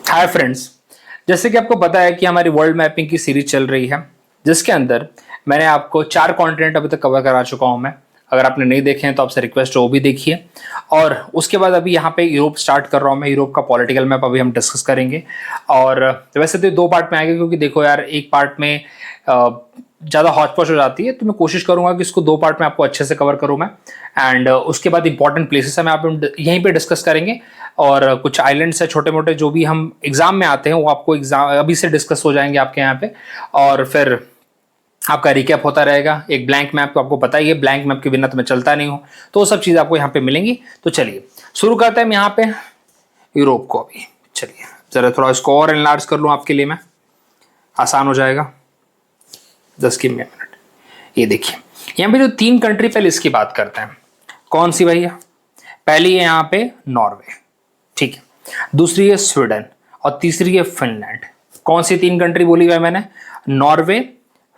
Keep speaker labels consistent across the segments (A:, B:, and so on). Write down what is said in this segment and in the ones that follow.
A: Hi friends, जैसे कि आपको पता है कि हमारी वर्ल्ड मैपिंग की सीरीज चल रही है, जिसके अंदर मैंने आपको 4 कॉन्टिनेंट अभी तक कवर करा चुका हूं मैं। अगर आपने नहीं देखे हैं तो आपसे रिक्वेस्ट है वो भी देखिए। और उसके बाद अभी यहाँ पे यूरोप स्टार्ट कर रहा हूँ मैं। यूरोप का पॉलिटिकल मैप अभी हम डिस्कस करेंगे। और वैसे तो 2 पार्ट में आएगा, क्योंकि देखो यार, एक पार्ट में ज़्यादा हौच-पौच हो जाती है, तो मैं कोशिश करूंगा कि इसको 2 पार्ट में आपको अच्छे से कवर करूं मैं। एंड उसके बाद इंपॉर्टेंट प्लेसेस हम यहीं पे डिस्कस करेंगे। और कुछ आइलैंड्स है छोटे मोटे जो भी हम एग्जाम में आते हैं, वो आपको एग्जाम अभी से डिस्कस हो जाएंगे आपके यहाँ पे। और फिर आपका रिकैप होता रहेगा। एक ब्लैंक मैप तो आपको पता ही है, ब्लैंक मैप के बिना तो मैं चलता नहीं हूँ, तो वो सब चीज़ आपको यहाँ पे मिलेंगी। तो चलिए शुरू करते हैं हम यहाँ पे यूरोप को। अभी चलिए जरा थोड़ा इसको और एनलार्ज कर लूँ आपके लिए मैं, आसान हो जाएगा। 10 की मिनट। ये देखिए यहाँ पे जो 3 कंट्री, पहले इसकी बात करते हैं। कौन सी भैया? पहली है यहाँ पे नॉर्वे, ठीक है। दूसरी है स्वीडन और तीसरी है फिनलैंड। कौन सी 3 कंट्री बोली भाई मैंने? नॉर्वे,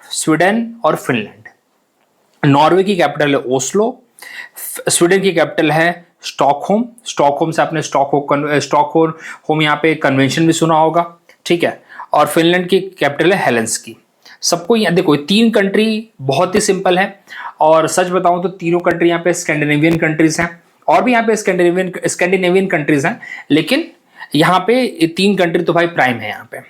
A: स्वीडन और फिनलैंड। नॉर्वे की कैपिटल है ओस्लो, स्वीडन की कैपिटल है स्टॉकहोम। स्टॉकहोम से आपने स्टॉकहोम यहाँ पे कन्वेंशन भी सुना होगा, ठीक है। और फिनलैंड की कैपिटल है हेलेंस्की। सबको यहाँ देखो, 3 कंट्री बहुत ही सिंपल है। और सच बताऊं तो तीनों कंट्री यहाँ पे स्कैंडिनेवियन कंट्रीज हैं, और भी यहाँ पे स्कैंडिनेवियन कंट्रीज हैं, लेकिन यहाँ पे 3 कंट्री तो भाई प्राइम है यहाँ पे,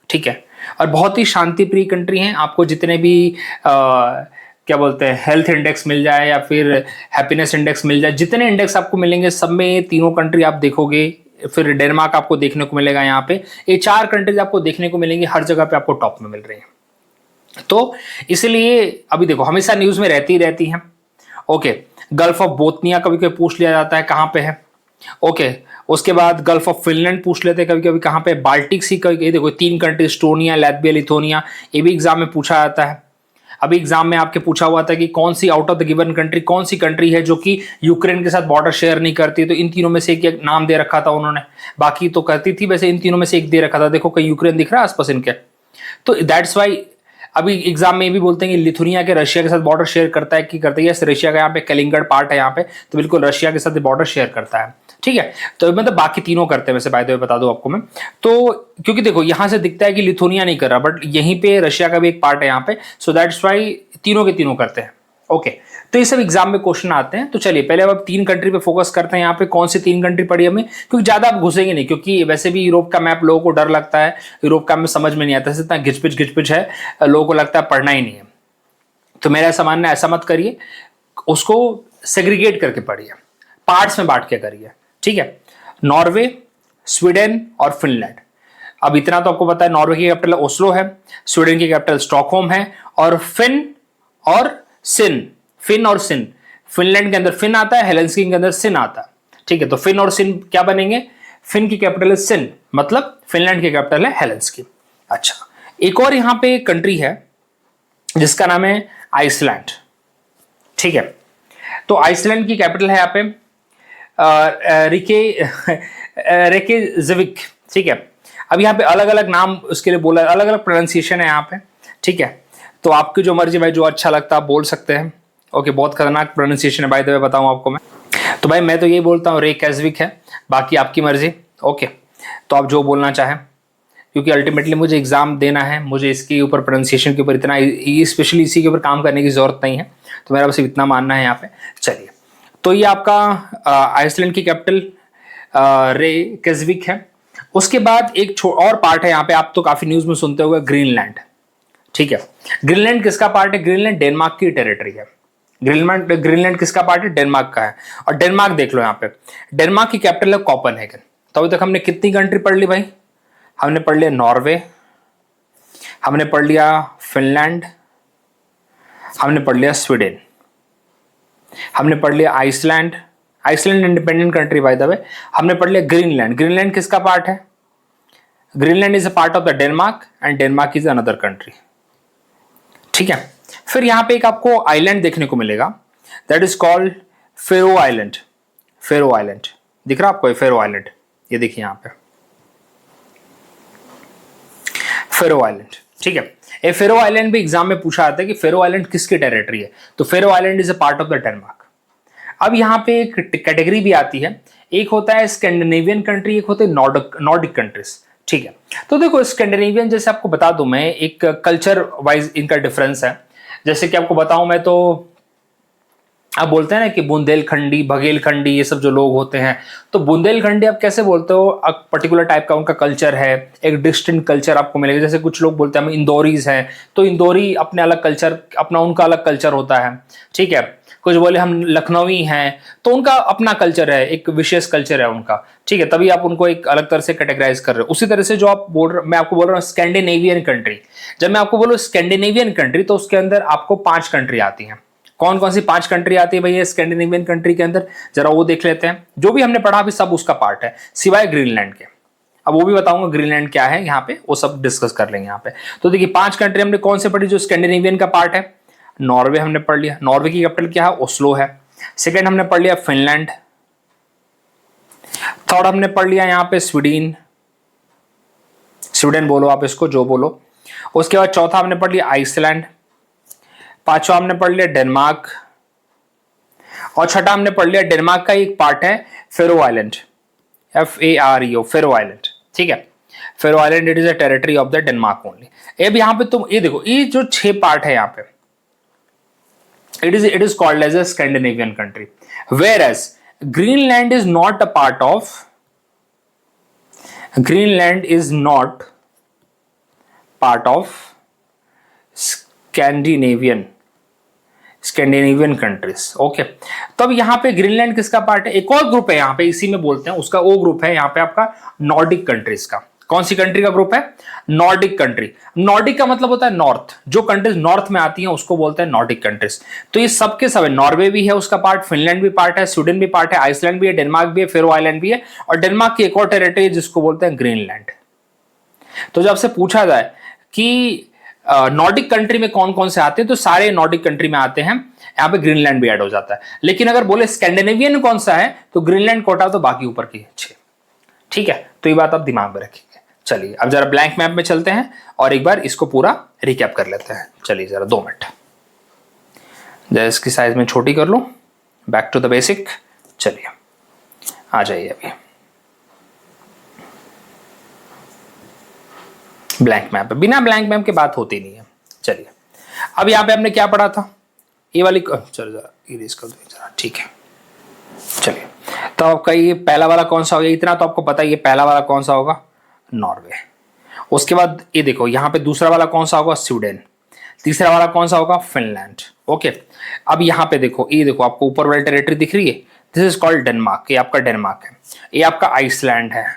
A: ठीक है। और बहुत ही शांति प्रिय कंट्री हैं। आपको जितने भी क्या बोलते हैं, हेल्थ इंडेक्स मिल जाए या फिर हैप्पीनेस इंडेक्स मिल जाए, जितने इंडेक्स आपको मिलेंगे सब में ये तीनों कंट्री आप देखोगे। फिर डेनमार्क आपको देखने को मिलेगा यहाँ पे। ये 4 कंट्रीज आपको देखने को मिलेंगी, हर जगह पे आपको टॉप में मिल रही हैं। तो इसलिए अभी देखो, हमेशा न्यूज में रहती हैं। ओके, गल्फ ऑफ बोथनिया कभी कभी पूछ लिया जाता है कहाँ पे है। ओके, उसके बाद गल्फ ऑफ फिनलैंड पूछ लेते हैं कभी कभी कहाँ पे। बाल्टिक सी कभी देखो 3 कंट्री, एस्टोनिया, लैटविया, लिथुआनिया, ये भी एग्जाम में पूछा जाता है। अभी एग्जाम में आपके पूछा हुआ था कि कौन सी out of the given country, कौन सी कंट्री है जो कि यूक्रेन के साथ बॉर्डर शेयर नहीं करती। तो इन तीनों में से एक नाम दे रखा था उन्होंने, बाकी तो करती थी। वैसे इन तीनों में से एक दे रखा था। देखो कहीं यूक्रेन दिख रहा है आसपास इनके, तो दैट्स वाई अभी एग्जाम में भी बोलते हैं कि लिथुनिया के रशिया के साथ बॉर्डर शेयर करता है कि करता है। यस, रशिया का यहाँ पे कलिंगड पार्ट है यहाँ पे, तो बिल्कुल रशिया के साथ बॉर्डर शेयर करता है, ठीक है। तो मतलब बाकी तीनों करते हैं, वैसे बाय द वे बता दो आपको मैं। तो क्योंकि देखो यहां से दिखता है कि लिथुनिया नहीं कर रहा, बट यहीं पे रशिया का भी एक पार्ट है यहाँ पे, सो दैट्स वाई तीनों के तीनों करते हैं। ओके, तो ये सब एग्जाम में क्वेश्चन आते हैं। तो चलिए पहले अब 3 कंट्री पे फोकस करते हैं। यहाँ पे कौन सी 3 कंट्री पड़ी हमें, क्योंकि ज्यादा आप घुसेंगे नहीं, क्योंकि वैसे भी यूरोप का मैप लोगों को डर लगता है। यूरोप का मैप समझ में नहीं आता, इतना घिचपिच है, लोगों को लगता है पढ़ना ही नहीं है। तो मेरा ऐसा मानना है, ऐसा मत करिए, उसको सेग्रीगेट करके पढ़िए, पार्ट्स में बांट के करिए, ठीक है। नॉर्वे, स्वीडन और फिनलैंड। अब इतना तो आपको पता है, नॉर्वे की कैपिटल ओस्लो है, स्वीडन की कैपिटल स्टॉकहोम है, और फिन और सिन। फिनलैंड के अंदर फिन आता है, हेलेंस्की के अंदर सिन आता है, ठीक है। तो फिन और सिन क्या बनेंगे? फिन की कैपिटल है सिन, मतलब फिनलैंड की कैपिटल है हेलेंस्की। अच्छा, एक और यहां पे कंट्री है जिसका नाम है आइसलैंड, ठीक है। तो आइसलैंड की कैपिटल है यहाँ पे रेकेजविक, ठीक है। अब यहाँ पे अलग अलग नाम उसके लिए बोला, अलग अलग प्रोनाउंसिएशन है यहाँ पे, ठीक है। तो आपकी जो मर्जी भाई, जो अच्छा लगता है आप बोल सकते हैं। ओके, बहुत खतरनाक प्रोनाउंसिएशन है बाय द वे, बताऊं आपको मैं। तो भाई मैं तो यही बोलता हूँ रेकेजविक है, बाकी आपकी मर्जी। ओके, तो आप जो बोलना चाहें, क्योंकि अल्टीमेटली मुझे एग्जाम देना है, मुझे इसके ऊपर प्रोनाउंसिएशन के ऊपर इतना स्पेशली इसी के ऊपर काम करने की जरूरत नहीं है। तो मेरा बस इतना मानना है यहाँ पे। चलिए, तो ये आपका आइसलैंड की कैपिटल रेकेजविक है। उसके बाद एक और पार्ट है यहाँ पे, आप तो काफी न्यूज में सुनते होंगे, ग्रीनलैंड, ठीक है। ग्रीनलैंड किसका पार्ट है? ग्रीनलैंड डेनमार्क की टेरिटरी है। ग्रीनलैंड किसका पार्ट है? डेनमार्क का है। और डेनमार्क देख लो यहाँ पे, डेनमार्क की कैपिटल है कोपेनहेगन। तो अभी तक हमने कितनी कंट्री पढ़ ली भाई? हमने पढ़ लिया नॉर्वे, हमने पढ़ लिया फिनलैंड, हमने पढ़ लिया स्वीडन, हमने पढ़ लिया Iceland independent country by the way. हमने पढ़ लिया ग्रीनलैंड। ग्रीनलैंड किसका पार्ट है? Greenland is a part of the Denmark and Denmark is another country, ठीक है। फिर यहां पे एक आपको आइलैंड देखने को मिलेगा, that is called Faroe Island. Faroe Island दिख रहा आपको? फेरो आइलैंड, ये देखिए यहां पे फेरो आइलैंड, ठीक है। ये फेरो आइलैंड भी एग्जाम में पूछा जाता है कि फेरो आइलैंड किसकी टेरिटरी है, तो Faroe Island is a part of the Denmark. अब यहाँ पे एक कैटेगरी भी आती है, एक होता है स्कैंडिनेवियन कंट्री, एक होते हैं नॉर्डिक कंट्रीज, ठीक है। तो देखो स्कैंडिनेवियन जैसे आपको बता दूं मैं, एक कल्चर वाइज इनका डिफरेंस है। जैसे कि आपको बताऊं मैं, तो आप बोलते हैं ना कि बुंदेलखंडी, बघेलखंडी, ये सब जो लोग होते हैं, तो बुंदेलखंडी आप कैसे बोलते हो, एक पर्टिकुलर टाइप का उनका कल्चर है, एक डिस्टिंक्ट कल्चर आपको मिलेगा। जैसे कुछ लोग बोलते हैं हम इंदौरीज हैं, तो इंदौरी अपने अलग कल्चर, अपना उनका अलग कल्चर होता है, ठीक है। कुछ बोले हम लखनवी हैं, तो उनका अपना कल्चर है, एक विशेष कल्चर है उनका, ठीक है। तभी आप उनको एक अलग तरह से कैटेगराइज कर रहे हो। उसी तरह से जो आप बोल रहे, मैं आपको बोल रहा हूँ स्कैंडिनेवियन कंट्री। जब मैं आपको बोलूँ स्कैंडिनेवियन कंट्री, तो उसके अंदर आपको 5 कंट्री आती हैं। कौन कौन सी 5 कंट्री आती है भैया स्कैंडिनेवियन कंट्री के अंदर, जरा वो देख लेते हैं। जो भी हमने पढ़ा अभी सब उसका पार्ट है, सिवाय ग्रीनलैंड के। अब वो भी बताऊंगा ग्रीनलैंड क्या है यहाँ पे, वो सब डिस्कस कर लेंगे यहाँ पे। तो देखिए 5 कंट्री हमने कौन से पढ़ी जो स्कैंडिनेवियन का पार्ट है। नॉर्वे हमने पढ़ लिया, नॉर्वे की कैपिटल क्या है, ओस्लो है। सेकेंड हमने पढ़ लिया फिनलैंड। थर्ड हमने पढ़ लिया यहाँ पे स्वीडन, स्वीडन बोलो आप इसको जो बोलो। उसके बाद चौथा हमने पढ़ लिया आइसलैंड। पांचवा हमने पढ़ लिया डेनमार्क। और छठा हमने पढ़ लिया डेनमार्क का एक पार्ट है Faroe Island, FAREO, Faroe Island, ठीक है। Faroe Island it is a territory of the Denmark only. अब यहाँ पे तुम ये देखो, ये जो 6 पार्ट है यहाँ पे, it is called as a Scandinavian country, whereas Greenland is not a part of, Greenland is not part of Scandinavian countries, okay. तो अब यहाँ पे ग्रीनलैंड किसका पार्ट है, एक और ग्रुप है यहाँ पे, इसी में बोलते हैं उसका, वो ग्रुप है यहाँ पे आपका नॉर्डिक कंट्रीज का। कौन सी कंट्री का ग्रुप है, नॉर्डिक कंट्री। नॉर्डिक का मतलब होता है नॉर्थ, जो कंट्रीज नॉर्थ में आती हैं उसको बोलते हैं नॉर्डिक कंट्रीज। तो ये सबके सब है, नॉर्वे भी है उसका पार्ट, फिनलैंड भी पार्ट है, स्वीडन भी पार्ट है, आइसलैंड भी है, डेनमार्क भी है, फेरो आइलैंड भी है, और डेनमार्क की एक और टेरिटरी है जिसको बोलते हैं ग्रीनलैंड। तो जब से पूछा जाए कि नॉर्डिक कंट्री में कौन कौन से आते हैं, तो सारे नॉर्डिक कंट्री में आते हैं, यहाँ पे ग्रीनलैंड भी ऐड हो जाता है। लेकिन अगर बोले स्कैंडिनेवियन कौन सा है, तो ग्रीनलैंड कोटा, तो बाकी ऊपर की 6, ठीक है। तो ये बात आप दिमाग में रखिए। चलिए अब जरा ब्लैंक मैप में चलते हैं और एक बार इसको पूरा रिकैप कर लेते हैं। चलिए जरा 2 मिनट, जरा इसकी साइज में छोटी कर लूं, बैक टू द बेसिक। चलिए आ जाइए अभी ब्लैंक मैप, बिना ब्लैंक मैप की बात होती नहीं है। चलिए अब यहाँ पे हमने क्या पढ़ा था, ये वाली, चलो जरा इरेज कर दो जरा, ठीक है। चलिए तो आपका ये पहला वाला कौन सा होगा, इतना तो आपको पता है, ये पहला वाला कौन सा होगा, नॉर्वे। उसके बाद ये देखो यहाँ पे दूसरा वाला कौन सा होगा, स्वीडन। तीसरा वाला कौन सा होगा, फिनलैंड, ओके। अब यहाँ पे देखो, ये देखो आपको ऊपर वाली टेरिटरी दिख रही है, दिस इज कॉल्ड डेनमार्क, ये आपका डेनमार्क है। ये आपका आइसलैंड है,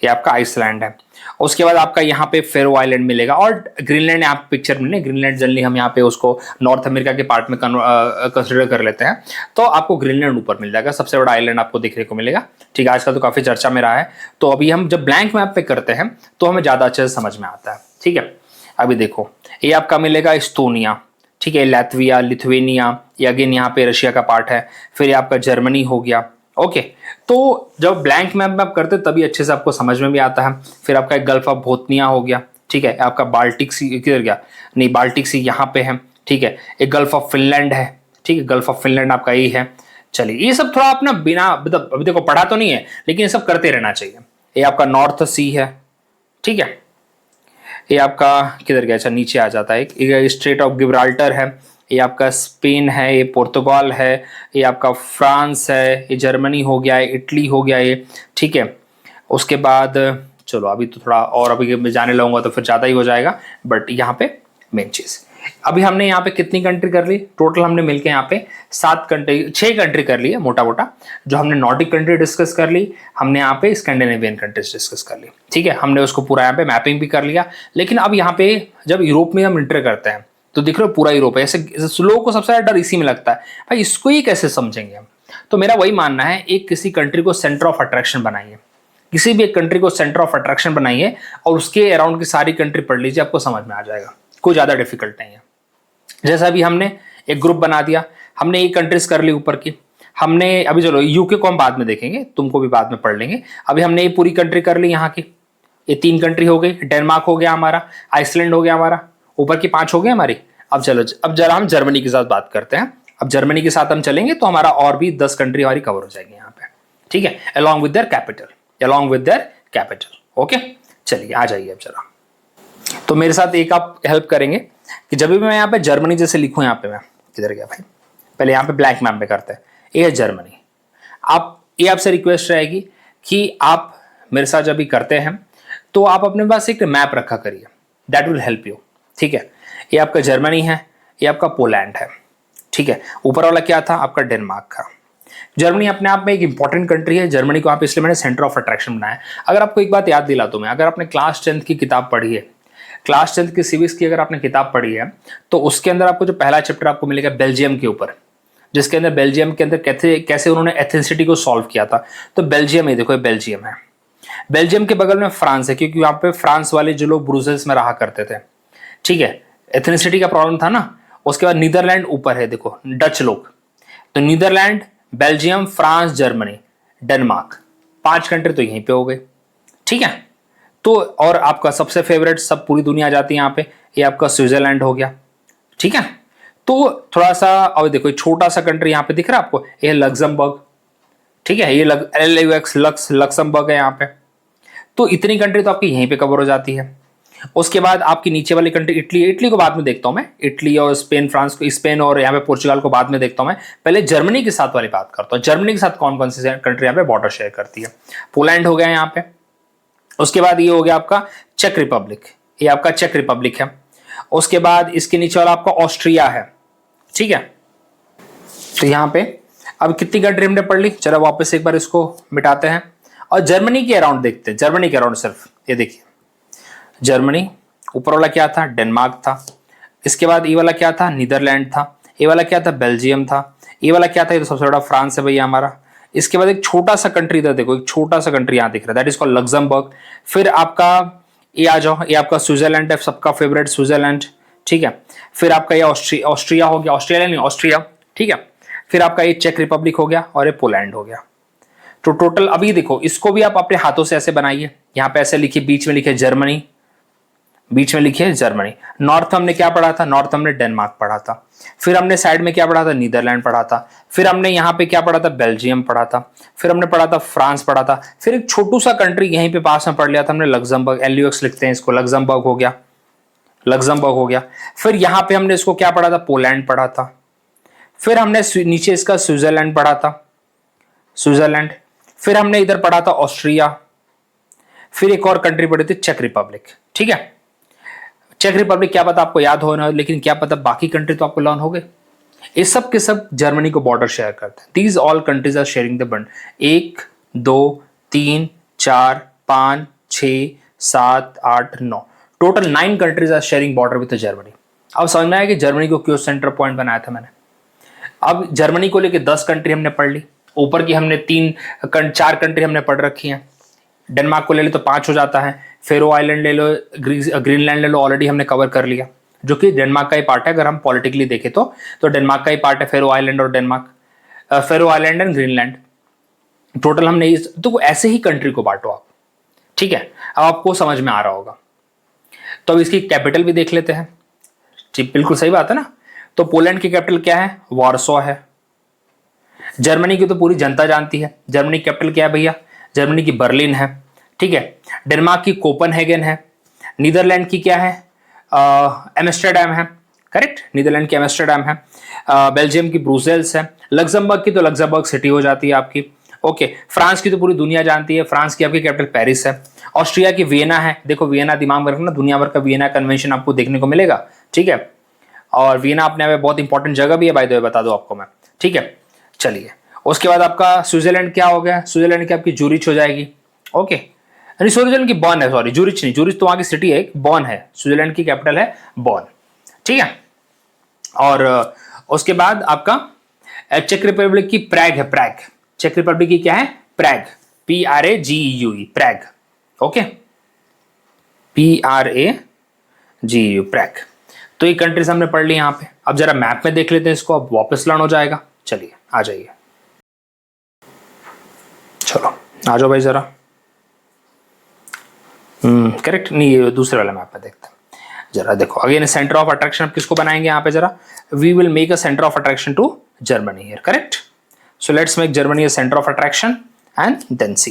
A: ये आपका आइसलैंड है। उसके बाद आपका यहाँ पे फेरो आइलैंड मिलेगा, और ग्रीनलैंड आप पिक्चर में नहीं, ग्रीनलैंड जनरली हम यहाँ पे उसको नॉर्थ अमेरिका के पार्ट में कंसिडर कर लेते हैं, तो आपको ग्रीनलैंड ऊपर मिल जाएगा, सबसे बड़ा आइलैंड आपको देखने को मिलेगा, ठीक है। आजकल तो काफी चर्चा में रहा है। तो अभी हम जब ब्लैंक मैप पे करते हैं तो हमें ज्यादा अच्छे से समझ में आता है, ठीक है। अभी देखो ये आपका मिलेगा इस्तोनिया, ठीक है, लैत्विया, लिथुएनिया, ये अगेन यहाँ पे रशिया का पार्ट है। फिर ये आपका जर्मनी हो गया, ओके। तो जब ब्लैंक मैप में आप करते तभी अच्छे से आपको समझ में भी आता है। फिर आपका एक गल्फ ऑफ बोथनिया हो गया, ठीक है। आपका बाल्टिक सी किधर गया, नहीं बाल्टिक सी यहाँ पे है, ठीक है। एक गल्फ ऑफ फिनलैंड है, ठीक है, गल्फ ऑफ फिनलैंड आपका यही है। चलिए ये सब थोड़ा अपना बिना, मतलब अभी देखो पढ़ा तो नहीं है, लेकिन ये सब करते रहना चाहिए। ये आपका नॉर्थ सी है, ठीक है। ये आपका किधर गया, अच्छा नीचे आ जाता है, एक स्ट्रेट ऑफ गिब्राल्टर है, ये आपका स्पेन है, ये पुर्तगाल है, ये आपका फ्रांस है, ये जर्मनी हो गया, ये इटली हो गया, ये ठीक है। उसके बाद चलो अभी तो थोड़ा और अभी मैं जाने लगूंगा तो फिर ज़्यादा ही हो जाएगा, बट यहाँ पे मेन चीज़ अभी हमने यहाँ पे कितनी कंट्री कर ली टोटल, हमने मिलके यहाँ पे 6 कंट्री कर ली है मोटा मोटा। जो हमने नॉर्डिक कंट्री डिस्कस कर ली, हमने यहाँ पे स्कैंडिनेवियन कंट्रीज डिस्कस कर ली, ठीक है। हमने उसको पूरा यहाँ पे मैपिंग भी कर लिया। लेकिन अब यहाँ पे जब यूरोप में हम इंटर करते हैं तो दिख रहे हो पूरा यूरोप है, ऐसे लोगों को सबसे ज्यादा डर इसी में लगता है, भाई इसको ही कैसे समझेंगे हम। तो मेरा वही मानना है, एक किसी कंट्री को सेंटर ऑफ अट्रैक्शन बनाइए, किसी भी एक कंट्री को सेंटर ऑफ अट्रैक्शन बनाइए और उसके अराउंड की सारी कंट्री पढ़ लीजिए, आपको समझ में आ जाएगा, कोई ज्यादा डिफिकल्ट नहीं है। जैसा अभी हमने एक ग्रुप बना दिया, हमने एक कंट्रीज कर ली ऊपर की, हमने अभी चलो यूके को हम बाद में देखेंगे, तुमको भी बाद में पढ़ लेंगे। अभी हमने ये पूरी कंट्री कर ली यहाँ की, ये 3 कंट्री हो गई, डेनमार्क हो गया हमारा, आइसलैंड हो गया हमारा, ऊपर की 5 हो गई हमारी। अब चलो अब जरा हम जर्मनी के साथ बात करते हैं। अब जर्मनी के साथ हम चलेंगे तो हमारा और भी 10 कंट्री हमारी कवर हो जाएगी यहाँ पे, ठीक है, along with their capital, okay, चलिए आ जाइए अब जरा। तो मेरे साथ एक आप हेल्प करेंगे कि जब भी मैं यहाँ पे जर्मनी जैसे लिखूं, यहाँ पे मैं किधर गया भाई, पहले यहाँ पे ब्लैक मैप पे करते हैं, ये है जर्मनी। आप ये आपसे रिक्वेस्ट रहेगी कि आप मेरे साथ जब भी करते हैं तो आप अपने पास एक मैप रखा करिए, दैट विल हेल्प यू। ठीक है, ये आपका जर्मनी है, ये आपका पोलैंड है। ठीक है, ऊपर वाला क्या था आपका डेनमार्क का। जर्मनी अपने आप में एक इंपॉर्टेंट कंट्री है, जर्मनी को आप इसलिए मैंने सेंटर ऑफ अट्रैक्शन बनाया। अगर आपको एक बात याद दिला दूं मैं, अगर आपने क्लास 10th की किताब पढ़ी है, क्लास 10th की सिविक्स की अगर आपने किताब पढ़ी है, तो उसके अंदर आपको जो पहला चैप्टर आपको मिलेगा बेल्जियम के ऊपर, जिसके अंदर बेल्जियम के अंदर कैसे उन्होंने एथनिसिटी को सॉल्व किया था। तो बेल्जियम, ये देखो ये बेल्जियम है, बेल्जियम के बगल में फ्रांस है, क्योंकि वहां पे फ्रांस वाले जो लोग ब्रुसेल्स में रहा करते थे। ठीक है, एथनिसिटी का प्रॉब्लम था ना। उसके बाद नीदरलैंड ऊपर है, देखो डच लोग। तो Netherlands, Belgium, France, Germany, Denmark, 5 country तो यहीं पे हो गए। ठीक है, तो और आपका सबसे फेवरेट, सब पूरी दुनिया जाती है यहाँ पे, ये आपका स्विट्जरलैंड हो गया। ठीक है, तो थोड़ा सा अब देखो छोटा सा कंट्री यहाँ पे दिख रहा है आपको, ये लग्जमबर्ग। ठीक है, ये लक्समबर्ग है यहाँ पे। तो इतनी कंट्री तो आपकी यहीं पे कवर हो जाती है। उसके बाद आपकी नीचे वाली कंट्री इटली, इटली को बाद में देखता हूं मैं, इटली और स्पेन, फ्रांस को, स्पेन और यहाँ पे पोर्चुगल को बाद में देखता हूं मैं, पहले जर्मनी के साथ वाली बात करता हूं। जर्मनी के साथ कौन कौन सी कंट्री यहाँ पे बॉर्डर शेयर करती है। पोलैंड हो गया यहाँ पे, उसके बाद ये हो गया आपका चेक रिपब्लिक, ये आपका चेक रिपब्लिक है। उसके बाद इसके नीचे वाला आपका ऑस्ट्रिया है। ठीक है, तो यहाँ पे अब कितनी कंट्री हमने पढ़ ली, चलो वापस एक बार इसको मिटाते हैं और जर्मनी के अराउंड देखते हैं। जर्मनी के अराउंड सिर्फ ये देखिए, जर्मनी ऊपर वाला क्या था, डेनमार्क था। इसके बाद ये वाला क्या था, नीदरलैंड था। ये वाला क्या था, बेल्जियम था। ये वाला क्या था, ये तो सबसे बड़ा फ्रांस है भैया हमारा। इसके बाद एक छोटा सा कंट्री इधर देखो, एक छोटा सा कंट्री यहाँ दिख रहा है, दैट इज कॉल्ड लग्जमबर्ग। फिर आपका ये आ जाओ, ये आपका स्विट्जरलैंड है, सबका फेवरेट स्विट्जरलैंड। ठीक है, फिर आपका ये ऑस्ट्रिया हो गया, ऑस्ट्रेलिया नहीं ऑस्ट्रिया। ठीक है, फिर आपका ये चेक रिपब्लिक हो गया और ये पोलैंड हो गया। तो टोटल अभी देखो, इसको भी आप अपने हाथों से ऐसे बनाइए, यहाँ पे ऐसे लिखिए, बीच में लिखिए जर्मनी, बीच में लिखिए जर्मनी। नॉर्थ हमने क्या पढ़ा था, नॉर्थ हमने डेनमार्क पढ़ा था। फिर हमने साइड में क्या पढ़ा था, नीदरलैंड पढ़ा था। फिर हमने यहाँ पे क्या पढ़ा था, बेल्जियम पढ़ा था। फिर हमने पढ़ा था फ्रांस पढ़ा था। फिर एक छोटू सा कंट्री यहीं पे पास में पढ़ लिया था हमने, लग्जमबर्ग, LUX लिखते हैं इसको, लग्जमबर्ग हो गया, लग्जमबर्ग हो गया। फिर यहाँ पे हमने इसको क्या पढ़ा था, पोलैंड पढ़ा था। फिर हमने नीचे इसका स्विट्जरलैंड पढ़ा था, स्विट्जरलैंड। फिर हमने इधर पढ़ा था ऑस्ट्रिया। फिर एक और कंट्री पढ़ी थी, चेक रिपब्लिक। ठीक है, चेक रिपब्लिक क्या पता आपको याद हो ना, लेकिन क्या पता बाकी कंट्री तो आपको लर्न हो गए। ये सब के सब जर्मनी को बॉर्डर शेयर करते हैं। These all countries are sharing the border. 1 2 3 4 5 6 7 8 9, total 9 countries are sharing border with Germany. अब समझ में आया कि जर्मनी को क्यों सेंटर पॉइंट बनाया था मैंने। अब जर्मनी को लेके 10 कंट्री हमने पढ़ ली, ऊपर की हमने 4 कंट्री हमने पढ़ रखी हैं। डेनमार्क को ले लो तो 5 हो जाता है। फेरो आइलैंड ले लो, ग्रीनलैंड ले लो, ऑलरेडी हमने कवर कर लिया, जो कि डेनमार्क का ही पार्ट है। अगर हम पॉलिटिकली देखें तो डेनमार्क का ही पार्ट है फेरो आइलैंड और Denmark, Faroe Island and Greenland. Total हमने तो ऐसे ही कंट्री को बांटो आप। ठीक है, अब आपको समझ में आ रहा होगा। तो अब इसकी कैपिटल भी देख लेते हैं। ठीक, बिल्कुल सही बात है ना। तो पोलैंड की कैपिटल क्या है, वार्सो है। जर्मनी की तो पूरी जनता जानती है, जर्मनी की कैपिटल क्या है भैया, जर्मनी की बर्लिन है। ठीक है, डेनमार्क की कोपनहेगन है। नीदरलैंड की क्या है, एम्स्टर्डम है, करेक्ट, नीदरलैंड की एम्स्टर्डम है। बेल्जियम की ब्रुसेल्स है। लग्जमबर्ग की तो लग्जमबर्ग सिटी हो जाती है आपकी। ओके, फ्रांस की तो पूरी दुनिया जानती है, फ्रांस की आपकी कैपिटल पेरिस है। ऑस्ट्रिया की वियना है, देखो वियना दिमाग में रखना, दुनिया भर का वियना कन्वेंशन आपको देखने को मिलेगा। ठीक है, और वियना अपने आप में बहुत इंपॉर्टेंट जगह भी है, बाय द वे बता दो आपको मैं। ठीक है, चलिए उसके बाद आपका स्विट्जरलैंड क्या हो गया, स्विट्जरलैंड की आपकी जूरिच हो जाएगी। ओके, यानी स्विट्जरलैंड की बॉन है, सॉरी जूरिच नहीं, जूरिच तो वहां की सिटी है, बॉन है, स्विट्जरलैंड की कैपिटल है बॉन। ठीक है, और उसके बाद आपका चेक रिपब्लिक की प्रैग है, प्रैग, चेक रिपब्लिक की क्या है, Prague, PRAGEUE, Prague. Okay, PRAGEU, Prague. तो ये कंट्रीज हमने पढ़ ली यहाँ पे। अब जरा मैप में देख लेते हैं इसको, अब वापस लर्न हो जाएगा। चलिए आ जाइए, चलो आ जाओ भाई जरा। करेक्ट नहीं, ये दूसरे वाले मैप में देखते हैं जरा। देखो अगेन सेंटर ऑफ अट्रैक्शन आप किसको बनाएंगे यहाँ पे जरा, we will make a centre of attraction to Germany here, correct. So let's make Germany a centre of attraction and then see.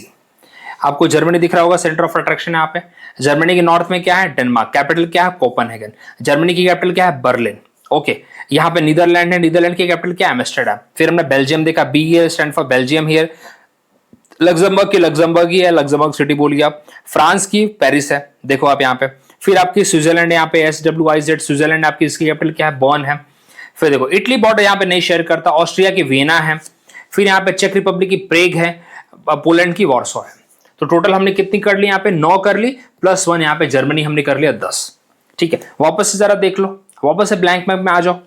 A: आपको जर्मनी दिख रहा होगा, सेंटर ऑफ अट्रैक्शन है यहाँ पे। जर्मनी के नॉर्थ में क्या है, डेनमार्क। कैपिटल क्या है, कोपेनहेगन। जर्मनी की कैपिटल क्या है, बर्लिन। ओके, यहाँ पे नीदरलैंड है, नीदरलैंड की कैपिटल क्या है, एम्स्टर्डम। फिर हमने बेल्जियम देखा, be here stand for Belgium here. Luxembourg की लग्जमबर्ग ही है, लग्जमबर्ग सिटी बोलिए आप। फ्रांस की पेरिस है, देखो आप यहाँ पे। फिर आपकी स्विट्जरलैंड यहाँ पे, SWIZ स्विट्जरलैंड आपकी, इसकी कैपिटल क्या है, बॉर्न है। फिर देखो इटली बॉर्डर यहाँ पे नहीं शेयर करता, ऑस्ट्रिया की वियना है। फिर यहाँ पे चेक रिपब्लिक की प्रेग है, पोलैंड की वॉर्सो है। तो टोटल हमने कितनी कर ली यहाँ पे, 9 कर ली, +1 यहाँ पे जर्मनी हमने कर लिया 10। ठीक है, वापस से जरा देख लो, वापस से ब्लैंक मैप में आ जाओ।